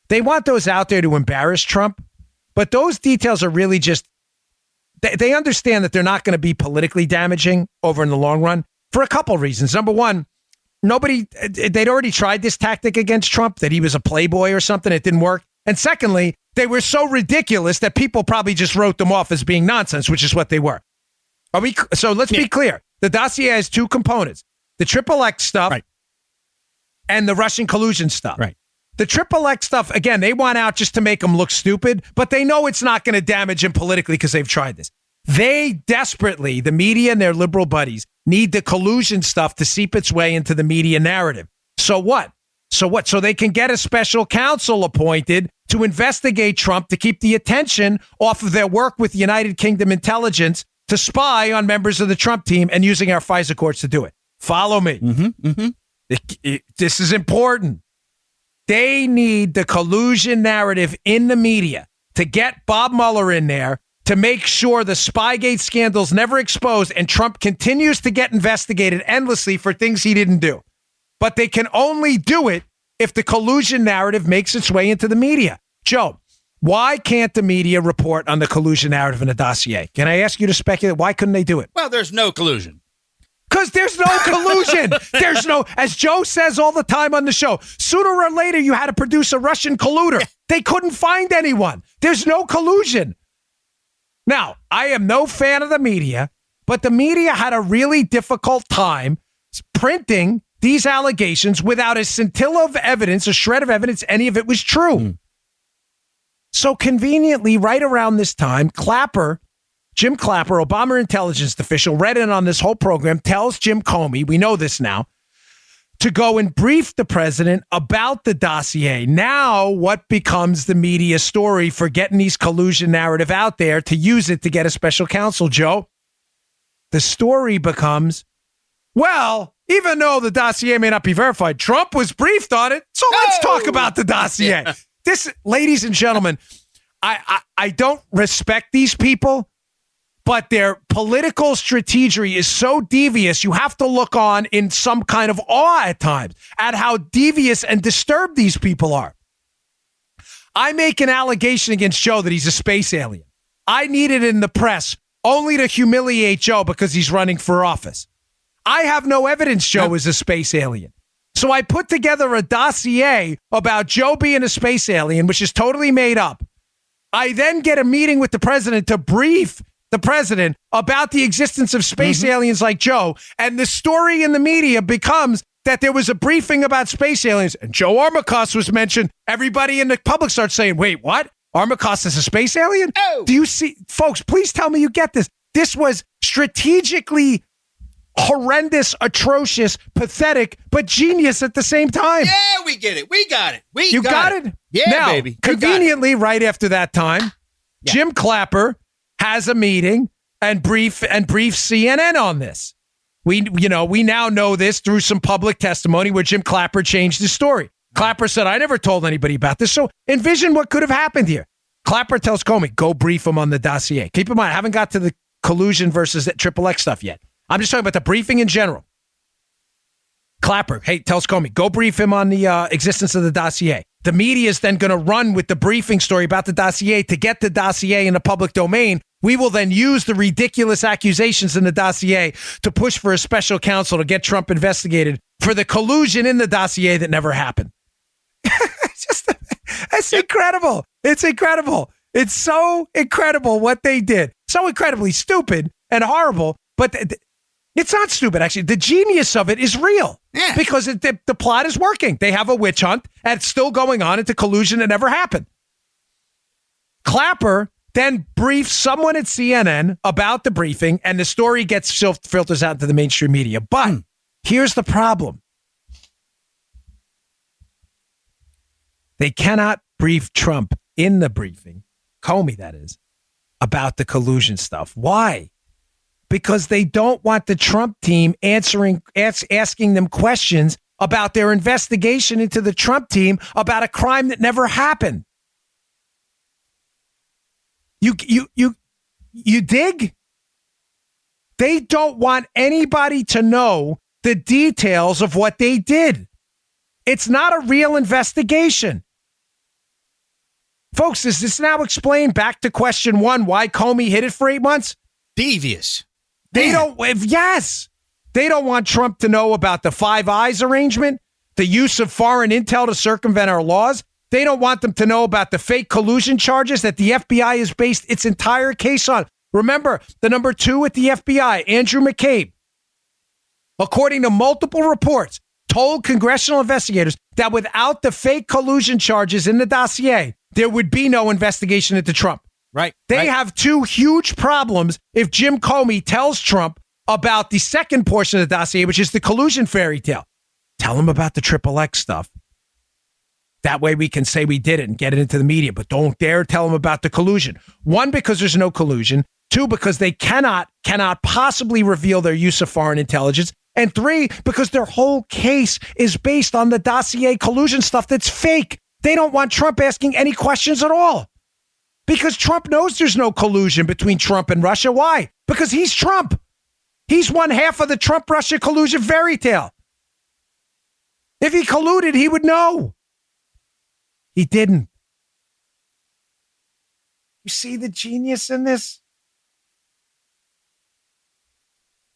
Speaker 2: They want those out there to embarrass Trump. But those details are really just They understand that they're not going to be politically damaging over in the long run for a couple reasons. Number one, they'd already tried this tactic against Trump, that he was a playboy or something. It didn't work. And secondly, they were so ridiculous that people probably just wrote them off as being nonsense, which is what they were. So let's be clear. The dossier has two components: the XXX stuff and the Russian collusion stuff.
Speaker 3: Right.
Speaker 2: The XXX stuff, again, they want out just to make them look stupid, but they know it's not going to damage them politically because they've tried this. They desperately, the media and their liberal buddies, need the collusion stuff to seep its way into the media narrative. So what? So they can get a special counsel appointed to investigate Trump, to keep the attention off of their work with United Kingdom intelligence to spy on members of the Trump team, and using our FISA courts to do it. Follow me. This is important. They need the collusion narrative in the media to get Bob Mueller in there to make sure the Spygate scandal's never exposed and Trump continues to get investigated endlessly for things he didn't do. But they can only do it if the collusion narrative makes its way into the media. Joe, why can't the media report on the collusion narrative in a dossier? Can I ask you to speculate? Why couldn't they do it?
Speaker 3: Well, there's no collusion.
Speaker 2: Because there's no collusion. There's no, as Joe says all the time on the show, sooner or later you had to produce a Russian colluder. They couldn't find anyone. There's no collusion. Now, I am no fan of the media, but the media had a really difficult time printing these allegations without a scintilla of evidence, a shred of evidence, any of it was true. So conveniently, right around this time, Jim Clapper, Obama intelligence official, read in on this whole program, tells Jim Comey, we know this now, to go and brief the president about the dossier. Now, what becomes the media story for getting these collusion narrative out there to use it to get a special counsel, Joe? The story becomes, well, even though the dossier may not be verified, Trump was briefed on it, so let's talk about the dossier. Yeah. This, ladies and gentlemen, I don't respect these people, but their political strategy is so devious, you have to look on in some kind of awe at times at how devious and disturbed these people are. I make an allegation against Joe that he's a space alien. I need it in the press only to humiliate Joe because he's running for office. I have no evidence Joe is a space alien. So I put together a dossier about Joe being a space alien, which is totally made up. I then get a meeting with the president to brief the president about the existence of space aliens like Joe. And the story in the media becomes that there was a briefing about space aliens and Joe Armacost was mentioned. Everybody in the public starts saying, wait, what? Armacost is a space alien? Oh. Do you see? Folks, please tell me you get this. This was strategically horrendous, atrocious, pathetic, but genius at the same time.
Speaker 3: Yeah, we get it. We got it.
Speaker 2: You got it?
Speaker 3: Yeah,
Speaker 2: now,
Speaker 3: baby.
Speaker 2: Conveniently, right after that time, Jim Clapper has a meeting and briefs CNN on this. We now know this through some public testimony where Jim Clapper changed his story. Clapper said, I never told anybody about this. So envision what could have happened here. Clapper tells Comey, go brief him on the dossier. Keep in mind, I haven't got to the collusion versus XXX stuff yet. I'm just talking about the briefing in general. Clapper, hey, tells Comey, go brief him on the existence of the dossier. The media is then going to run with the briefing story about the dossier to get the dossier in the public domain. We will then use the ridiculous accusations in the dossier to push for a special counsel to get Trump investigated for the collusion in the dossier that never happened. It's incredible. It's incredible. It's so incredible what they did. So incredibly stupid and horrible, but it's not stupid, actually. The genius of it is real because the plot is working. They have a witch hunt, and it's still going on. It's a collusion that never happened. Clapper then briefs someone at CNN about the briefing, and the story gets filters out into the mainstream media. But here's the problem. They cannot brief Trump in the briefing, Comey that is, about the collusion stuff. Why? Because they don't want the Trump team asking them questions about their investigation into the Trump team about a crime that never happened. You dig? They don't want anybody to know the details of what they did. It's not a real investigation. Folks, does this now explain back to question one why Comey hid it for 8 months?
Speaker 3: Devious.
Speaker 2: They don't want Trump to know about the Five Eyes arrangement, the use of foreign intel to circumvent our laws. They don't want them to know about the fake collusion charges that the FBI has based its entire case on. Remember, the number 2 at the FBI, Andrew McCabe, according to multiple reports, told congressional investigators that without the fake collusion charges in the dossier, there would be no investigation into Trump.
Speaker 3: Right.
Speaker 2: They have 2 huge problems if Jim Comey tells Trump about the second portion of the dossier, which is the collusion fairy tale. Tell him about the XXX stuff. That way we can say we did it and get it into the media, but don't dare tell him about the collusion. 1, because there's no collusion. 2, because they cannot possibly reveal their use of foreign intelligence. And 3, because their whole case is based on the dossier collusion stuff that's fake. They don't want Trump asking any questions at all. Because Trump knows there's no collusion between Trump and Russia. Why? Because he's Trump. He's one half of the Trump-Russia collusion fairy tale. If he colluded, he would know. He didn't. You see the genius in this?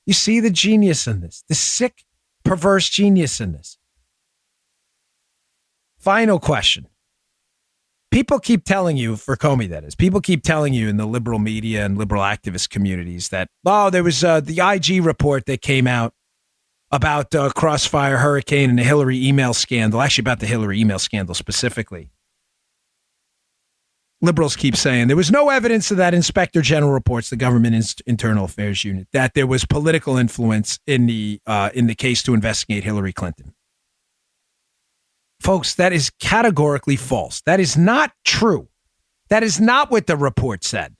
Speaker 2: You see the genius in this? The sick, perverse genius in this. Final question. People keep telling you, for Comey that is, people keep telling you in the liberal media and liberal activist communities that, there was the IG report that came out about Crossfire Hurricane and the Hillary email scandal, actually about the Hillary email scandal specifically. Liberals keep saying there was no evidence of that Inspector General reports, the government internal affairs unit, that there was political influence in the case to investigate Hillary Clinton. Folks, that is categorically false. That is not true. That is not what the report said.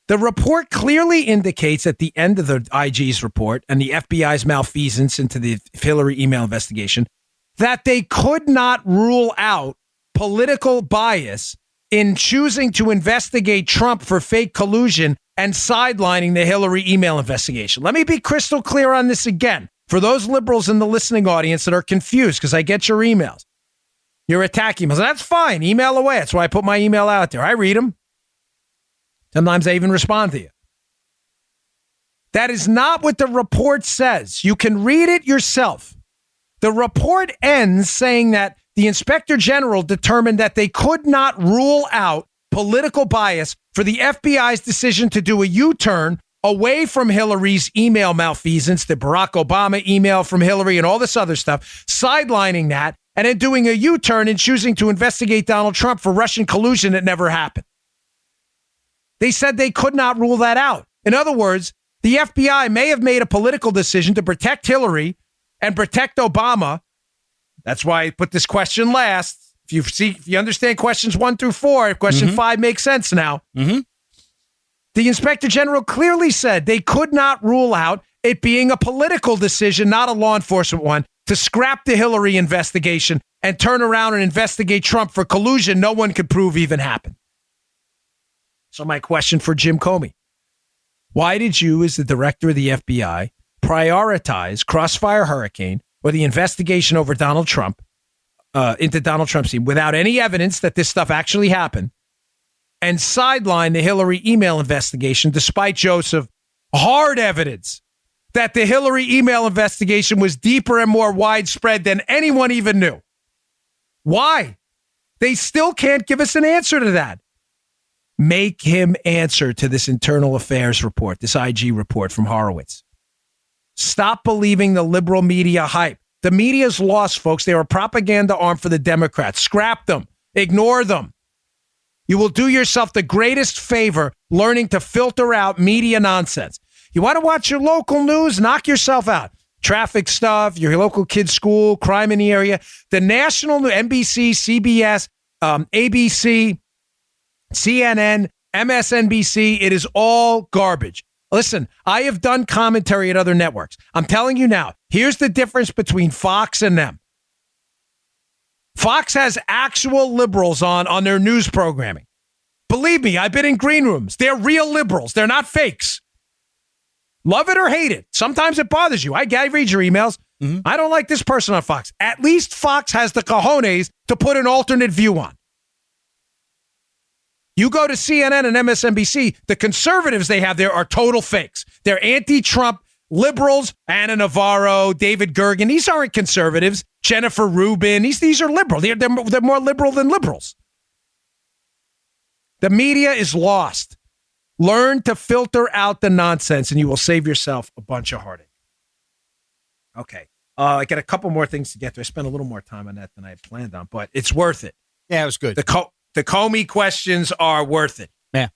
Speaker 2: The report clearly indicates at the end of the IG's report and the FBI's malfeasance into the Hillary email investigation that they could not rule out political bias in choosing to investigate Trump for fake collusion and sidelining the Hillary email investigation. Let me be crystal clear on this again. For those liberals in the listening audience that are confused, because I get your emails, your attack emails, that's fine. Email away. That's why I put my email out there. I read them. Sometimes I even respond to you. That is not what the report says. You can read it yourself. The report ends saying that the Inspector General determined that they could not rule out political bias for the FBI's decision to do a U-turn away from Hillary's email malfeasance, the Barack Obama email from Hillary and all this other stuff, sidelining that, and then doing a U-turn and choosing to investigate Donald Trump for Russian collusion that never happened. They said they could not rule that out. In other words, the FBI may have made a political decision to protect Hillary and protect Obama. That's why I put this question last. If you understand questions 1 through 4, question 5 makes sense now. Mm-hmm. The Inspector General clearly said they could not rule out it being a political decision, not a law enforcement one, to scrap the Hillary investigation and turn around and investigate Trump for collusion no one could prove even happened. So my question for Jim Comey, why did you, as the director of the FBI, prioritize Crossfire Hurricane or the investigation over Donald Trump into Donald Trump's team without any evidence that this stuff actually happened and sideline the Hillary email investigation despite Joseph hard evidence that the Hillary email investigation was deeper and more widespread than anyone even knew? Why? They still can't give us an answer to that. Make him answer to this internal affairs report, this IG report from Horowitz. Stop believing the liberal media hype. The media's lost, folks. They are a propaganda arm for the Democrats. Scrap them. Ignore them. You will do yourself the greatest favor learning to filter out media nonsense. You want to watch your local news? Knock yourself out. Traffic stuff, your local kid's school, crime in the area. The national news, NBC, CBS, ABC, CNN, MSNBC, it is all garbage. Listen, I have done commentary at other networks. I'm telling you now, here's the difference between Fox and them. Fox has actual liberals on their news programming. Believe me, I've been in green rooms. They're real liberals. They're not fakes. Love it or hate it. Sometimes it bothers you. I read your emails. Mm-hmm. I don't like this person on Fox. At least Fox has the cojones to put an alternate view on. You go to CNN and MSNBC, the conservatives they have there are total fakes. They're anti-Trump liberals. Anna Navarro, David Gergen. These aren't conservatives. Jennifer Rubin. These are liberal. They're more liberal than liberals. The media is lost. Learn to filter out the nonsense, and you will save yourself a bunch of heartache. Okay. I got a couple more things to get to. I spent a little more time on that than I had planned on, but it's worth it.
Speaker 3: Yeah, it was good.
Speaker 2: The Comey questions are worth it.
Speaker 3: Yeah.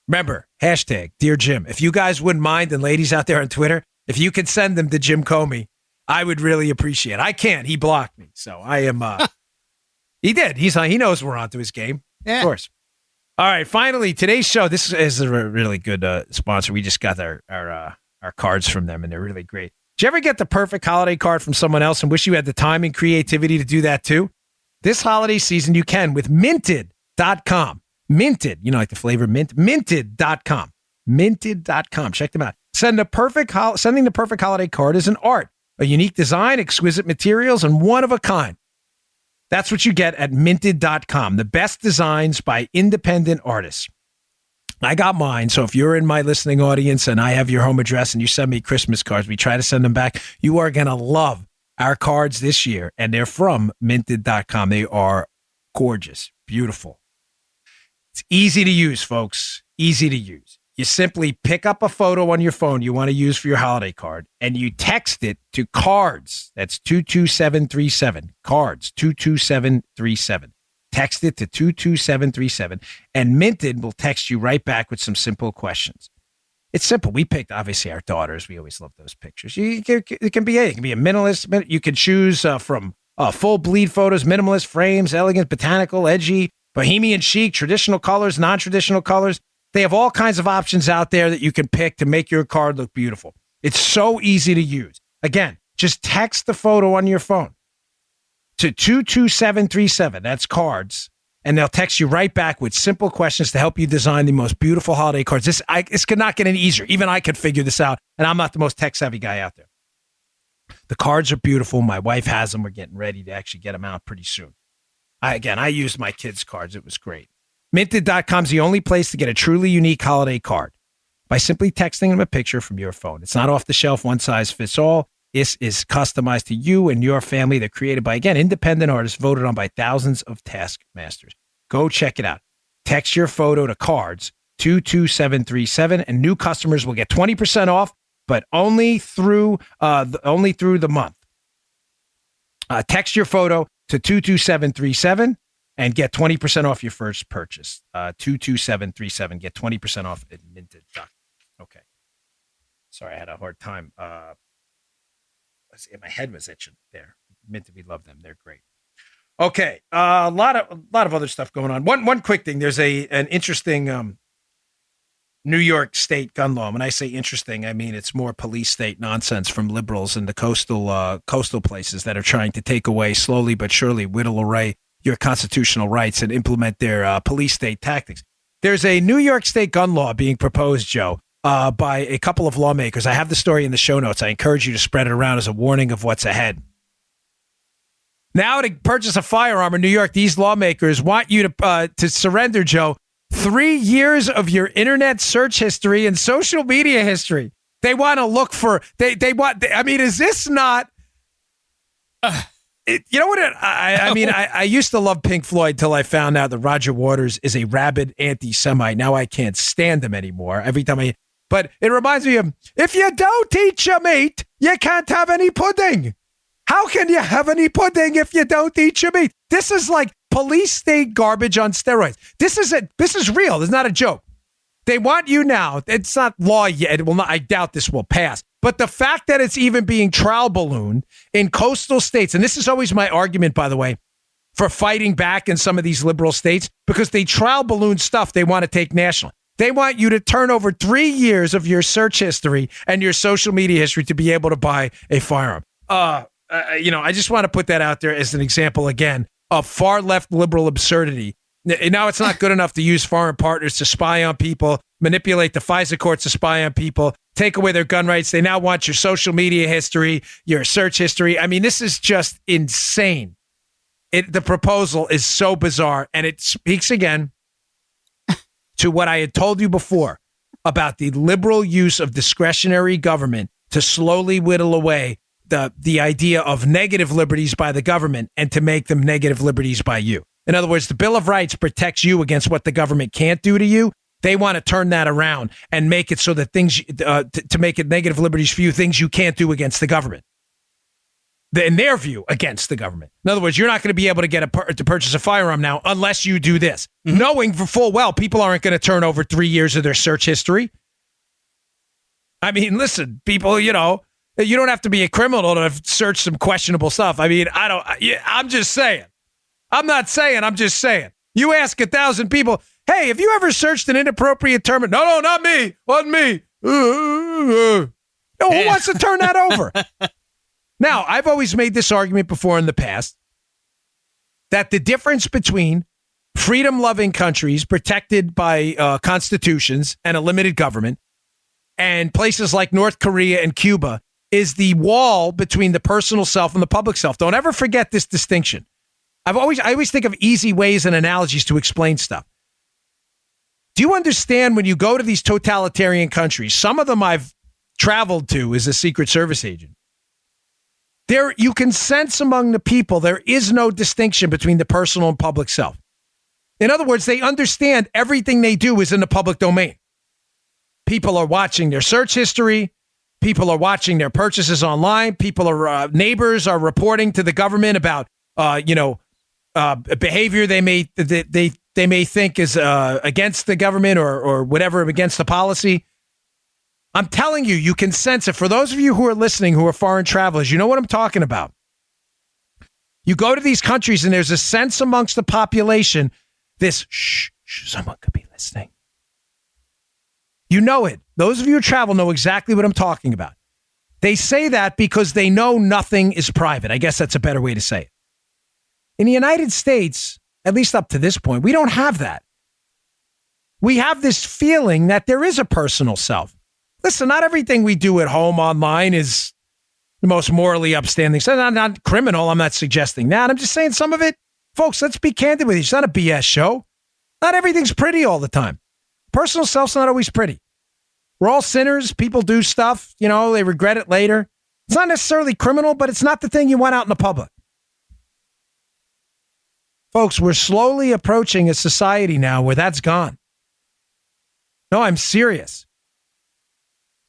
Speaker 2: Remember, hashtag Dear Jim. If you guys wouldn't mind, and ladies out there on Twitter, if you could send them to Jim Comey, I would really appreciate it. I can't. He blocked me. So I am, he did. He knows we're onto his game.
Speaker 3: Yeah.
Speaker 2: Of course. All right. Finally, today's show, this is a really good sponsor. We just got our cards from them, and they're really great. Did you ever get the perfect holiday card from someone else and wish you had the time and creativity to do that too? This holiday season, you can with Minted.com. Minted, like the flavor mint. Minted.com. Minted.com. Check them out. Sending the perfect holiday card is an art. A unique design, exquisite materials, and one of a kind. That's what you get at Minted.com. The best designs by independent artists. I got mine, so if you're in my listening audience and I have your home address and you send me Christmas cards, we try to send them back. You are going to love our cards this year, and they're from Minted.com. They are gorgeous, beautiful. It's easy to use, folks. Easy to use. You simply pick up a photo on your phone you want to use for your holiday card, and you text it to cards. That's 22737. Cards, 22737. Text it to 22737, and Minted will text you right back with some simple questions. It's simple. We picked, obviously, our daughters. We always love those pictures. It can be a minimalist. You can choose from full bleed photos, minimalist frames, elegant, botanical, edgy, bohemian chic, traditional colors, non-traditional colors. They have all kinds of options out there that you can pick to make your card look beautiful. It's so easy to use. Again, just text the photo on your phone to 22737. That's cards. And they'll text you right back with simple questions to help you design the most beautiful holiday cards. This could not get any easier. Even I could figure this out, and I'm not the most tech-savvy guy out there. The cards are beautiful. My wife has them. We're getting ready to actually get them out pretty soon. I used my kids' cards. It was great. Minted.com is the only place to get a truly unique holiday card by simply texting them a picture from your phone. It's not off the shelf, one size fits all. This is customized to you and your family. They're created by, again, independent artists voted on by thousands of taskmasters. Go check it out. Text your photo to cards 22737, and new customers will get 20% off, but only through the month. Text your photo to 22737 and get 20% off your first purchase. 22737. Get 20% off at Minted.com. Okay. Sorry, I had a hard time. My head was itching there. Minted, we love them. They're great. Okay. A lot of other stuff going on. One quick thing. There's an interesting New York State gun law. When I say interesting, I mean it's more police state nonsense from liberals in the coastal places that are trying to take away, slowly but surely, whittle away your constitutional rights and implement their police state tactics. There's a New York State gun law being proposed, Joe, by a couple of lawmakers. I have the story in the show notes. I encourage you to spread it around as a warning of what's ahead. Now, to purchase a firearm in New York, these lawmakers want you to surrender, Joe, 3 years of your internet search history and social media history. They want to look for, is this not, you know what? I used to love Pink Floyd till I found out that Roger Waters is a rabid anti-Semite. Now I can't stand him anymore. But it reminds me of, if you don't eat your meat, you can't have any pudding. How can you have any pudding if you don't eat your meat? This is like police state garbage on steroids. This is real. It's not a joke. They want you now. It's not law yet. I doubt this will pass. But the fact that it's even being trial ballooned in coastal states, and this is always my argument, by the way, for fighting back in some of these liberal states, because they trial balloon stuff they want to take national. They want you to turn over 3 years of your search history and your social media history to be able to buy a firearm. I just want to put that out there as an example, again, of far left liberal absurdity. Now it's not good enough to use foreign partners to spy on people, manipulate the FISA courts to spy on people, take away their gun rights. They now want your social media history, your search history. I mean, this is just insane. The proposal is so bizarre, and it speaks again to what I had told you before about the liberal use of discretionary government to slowly whittle away the idea of negative liberties by the government and to make them negative liberties by you. In other words, the Bill of Rights protects you against what the government can't do to you. They want to turn that around and make it so that things, to make it negative liberties for you, things you can't do against the government. In their view, against the government. In other words, you're not going to be able to get to purchase a firearm now unless you do this, knowing for full well people aren't going to turn over 3 years of their search history. I mean, listen, people, you don't have to be a criminal to have searched some questionable stuff. I mean, I'm just saying. I'm not saying, I'm just saying. You ask 1,000 people, hey, have you ever searched an inappropriate term? No, not me. Wasn't me. No, who wants to turn that over? Now, I've always made this argument before in the past that the difference between freedom-loving countries protected by constitutions and a limited government and places like North Korea and Cuba is the wall between the personal self and the public self. Don't ever forget this distinction. I always think of easy ways and analogies to explain stuff. Do you understand when you go to these totalitarian countries, some of them I've traveled to as a Secret Service agent, there you can sense among the people there is no distinction between the personal and public self. In other words, they understand everything they do is in the public domain. People are watching their search history. People are watching their purchases online. Neighbors are reporting to the government about behavior they may think is against the government or whatever, against the policy. I'm telling you, you can sense it. For those of you who are listening, who are foreign travelers, you know what I'm talking about. You go to these countries and there's a sense amongst the population, this, shh, someone could be listening. You know it. Those of you who travel know exactly what I'm talking about. They say that because they know nothing is private. I guess that's a better way to say it. In the United States, at least up to this point, we don't have that. We have this feeling that there is a personal self. Listen, not everything we do at home online is the most morally upstanding. So I'm not criminal. I'm not suggesting that. I'm just saying some of it, folks, let's be candid with you. It's not a BS show. Not everything's pretty all the time. Personal self's not always pretty. We're all sinners. People do stuff, they regret it later. It's not necessarily criminal, but it's not the thing you want out in the public. Folks, we're slowly approaching a society now where that's gone. No, I'm serious.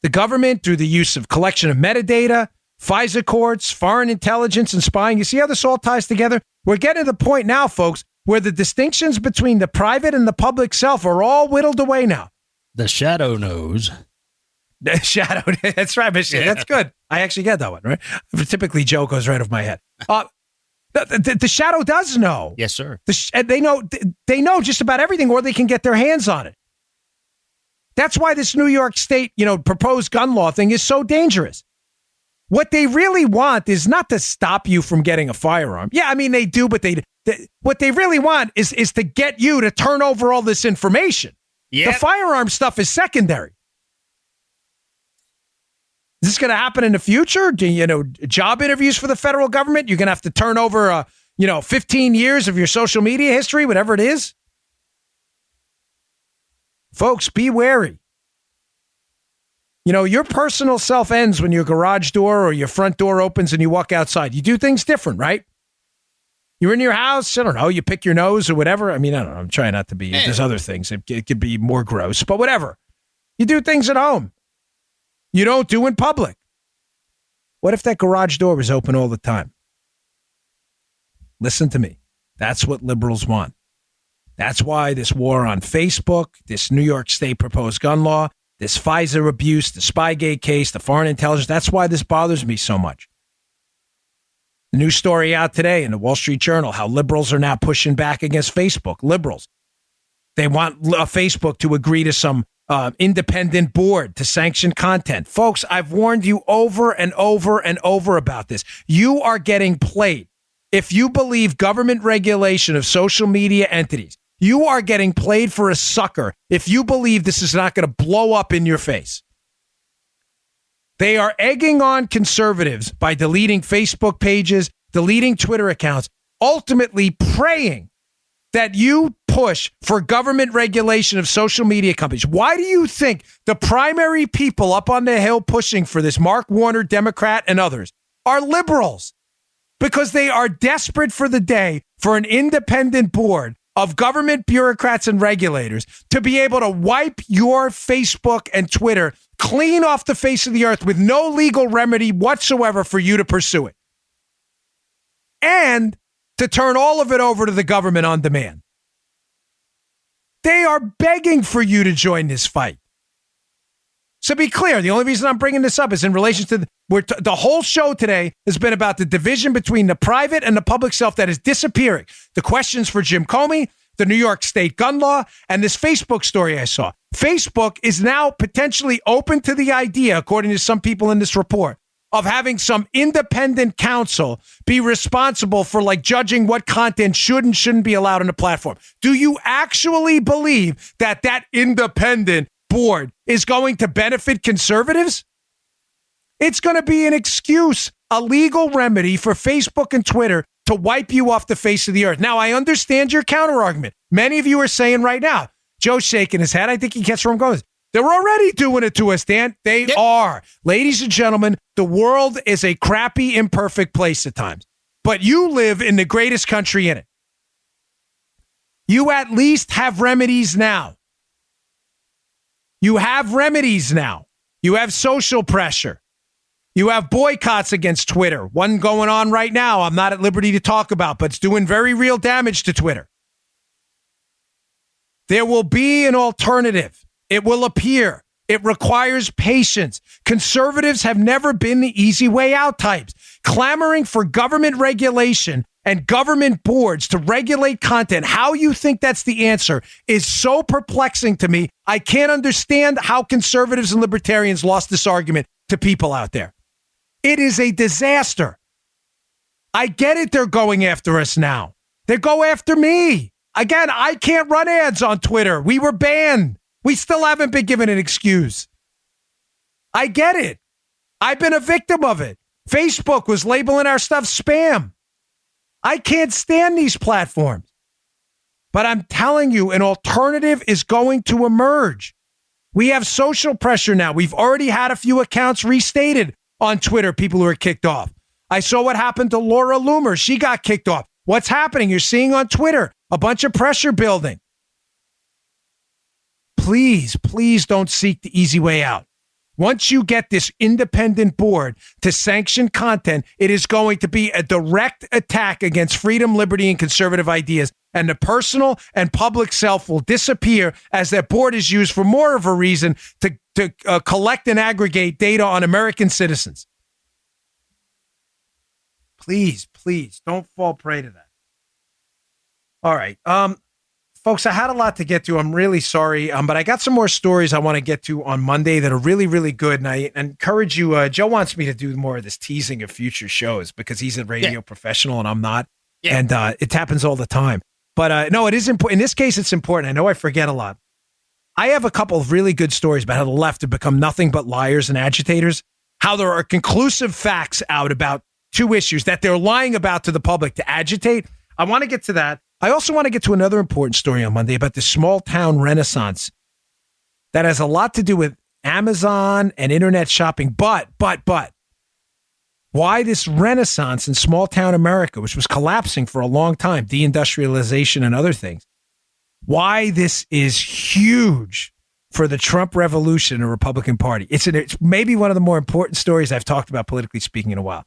Speaker 2: The government, through the use of collection of metadata, FISA courts, foreign intelligence, and spying, you see how this all ties together? We're getting to the point now, folks, where the distinctions between the private and the public self are all whittled away now.
Speaker 3: The shadow knows.
Speaker 2: The shadow, that's right, Michigan. That's good. I actually get that one, right? Typically, Joe goes right over my head. The shadow does know.
Speaker 3: Yes, sir.
Speaker 2: They know just about everything, or they can get their hands on it. That's why this New York State, proposed gun law thing is so dangerous. What they really want is not to stop you from getting a firearm. Yeah, I mean, they do, but what they really want is to get you to turn over all this information. Yep. The firearm stuff is secondary. Is this going to happen in the future? Job interviews for the federal government? You're going to have to turn over, 15 years of your social media history, whatever it is. Folks, be wary. Your personal self ends when your garage door or your front door opens and you walk outside. You do things different, right? You're in your house, I don't know, you pick your nose or whatever. I mean, I don't know, I'm trying not to be, there's other things. It could be more gross, but whatever. You do things at home. You don't do in public. What if that garage door was open all the time? Listen to me. That's what liberals want. That's why this war on Facebook, this New York State proposed gun law, this FISA abuse, the Spygate case, the foreign intelligence, that's why this bothers me so much. The new story out today in the Wall Street Journal, how liberals are now pushing back against Facebook. Liberals. They want Facebook to agree to some independent board to sanction content. Folks, I've warned you over and over and over about this. You are getting played. If you believe government regulation of social media entities, you are getting played for a sucker if you believe this is not going to blow up in your face. They are egging on conservatives by deleting Facebook pages, deleting Twitter accounts, ultimately praying that you push for government regulation of social media companies. Why do you think the primary people up on the Hill pushing for this, Mark Warner, Democrat, and others, are liberals? Because they are desperate for the day for an independent board of government bureaucrats and regulators to be able to wipe your Facebook and Twitter clean off the face of the earth with no legal remedy whatsoever for you to pursue it. And to turn all of it over to the government on demand. They are begging for you to join this fight. So be clear, the only reason I'm bringing this up is in relation to the whole show today has been about the division between the private and the public self that is disappearing. The questions for Jim Comey, the New York State gun law, and this Facebook story I saw. Facebook is now potentially open to the idea, according to some people in this report, of having some independent counsel be responsible for like judging what content should and shouldn't be allowed on the platform. Do you actually believe that that independent board is going to benefit conservatives? It's going to be an excuse, a legal remedy for Facebook and Twitter to wipe you off the face of the earth. Now, I understand your counter-argument. Many of you are saying right now, Joe's shaking his head. I think he gets where I'm going. They're already doing it to us, Dan. They are. Ladies and gentlemen, the world is a crappy, imperfect place at times. But you live in the greatest country in it. You at least have remedies now. You have remedies now. You have social pressure. You have boycotts against Twitter. One going on right now I'm not at liberty to talk about, but it's doing very real damage to Twitter. There will be an alternative. It will appear. It requires patience. Conservatives have never been the easy way out types. Clamoring for government regulation and government boards to regulate content, how you think that's the answer is so perplexing to me. I can't understand how conservatives and libertarians lost this argument to people out there. It is a disaster. I get it. They're going after us now. They go after me. Again, I can't run ads on Twitter. We were banned. We still haven't been given an excuse. I get it. I've been a victim of it. Facebook was labeling our stuff spam. I can't stand these platforms. But I'm telling you, an alternative is going to emerge. We have social pressure now. We've already had a few accounts restated on Twitter, people who are kicked off. I saw what happened to Laura Loomer. She got kicked off. What's happening? You're seeing on Twitter a bunch of pressure building. Please, please don't seek the easy way out. Once you get this independent board to sanction content, it is going to be a direct attack against freedom, liberty, and conservative ideas. And the personal and public self will disappear as that board is used for more of a reason to collect and aggregate data on American citizens. Please, please don't fall prey to that. All right. Folks, I had a lot to get to. I'm really sorry, but I got some more stories I want to get to on Monday that are really, really good. And I encourage you, Joe wants me to do more of this teasing of future shows because he's a radio professional and I'm not. Yeah. And it happens all the time. But no, it is important. In this case, it's important. I know I forget a lot. I have a couple of really good stories about how the left have become nothing but liars and agitators, how there are conclusive facts out about two issues that they're lying about to the public to agitate. I want to get to that. I also want to get to another important story on Monday about the small town renaissance that has a lot to do with Amazon and internet shopping. But why this renaissance in small town America, which was collapsing for a long time, deindustrialization and other things, why this is huge for the Trump revolution and Republican Party. It's maybe one of the more important stories I've talked about politically speaking in a while.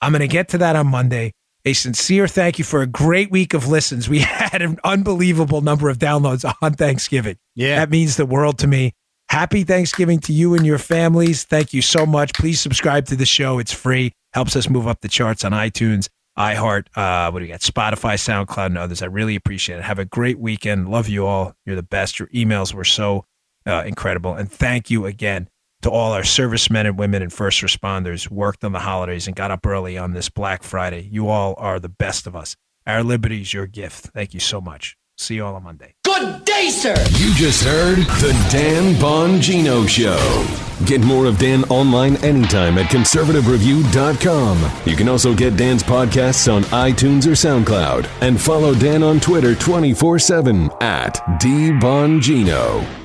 Speaker 2: I'm going to get to that on Monday. A sincere thank you for a great week of listens. We had an unbelievable number of downloads on Thanksgiving. Yeah. That means the world to me. Happy Thanksgiving to you and your families. Thank you so much. Please subscribe to the show. It's free. Helps us move up the charts on iTunes, iHeart, what do you got? Spotify, SoundCloud, and others. I really appreciate it. Have a great weekend. Love you all. You're the best. Your emails were so incredible. And thank you again to all our servicemen and women and first responders who worked on the holidays and got up early on this Black Friday. You all are the best of us. Our liberty is your gift. Thank you so much. See you all on Monday.
Speaker 5: Good day, sir.
Speaker 1: You just heard the Dan Bongino Show. Get more of Dan online anytime at conservativereview.com. You can also get Dan's podcasts on iTunes or SoundCloud. And follow Dan on Twitter 24/7 at DBongino.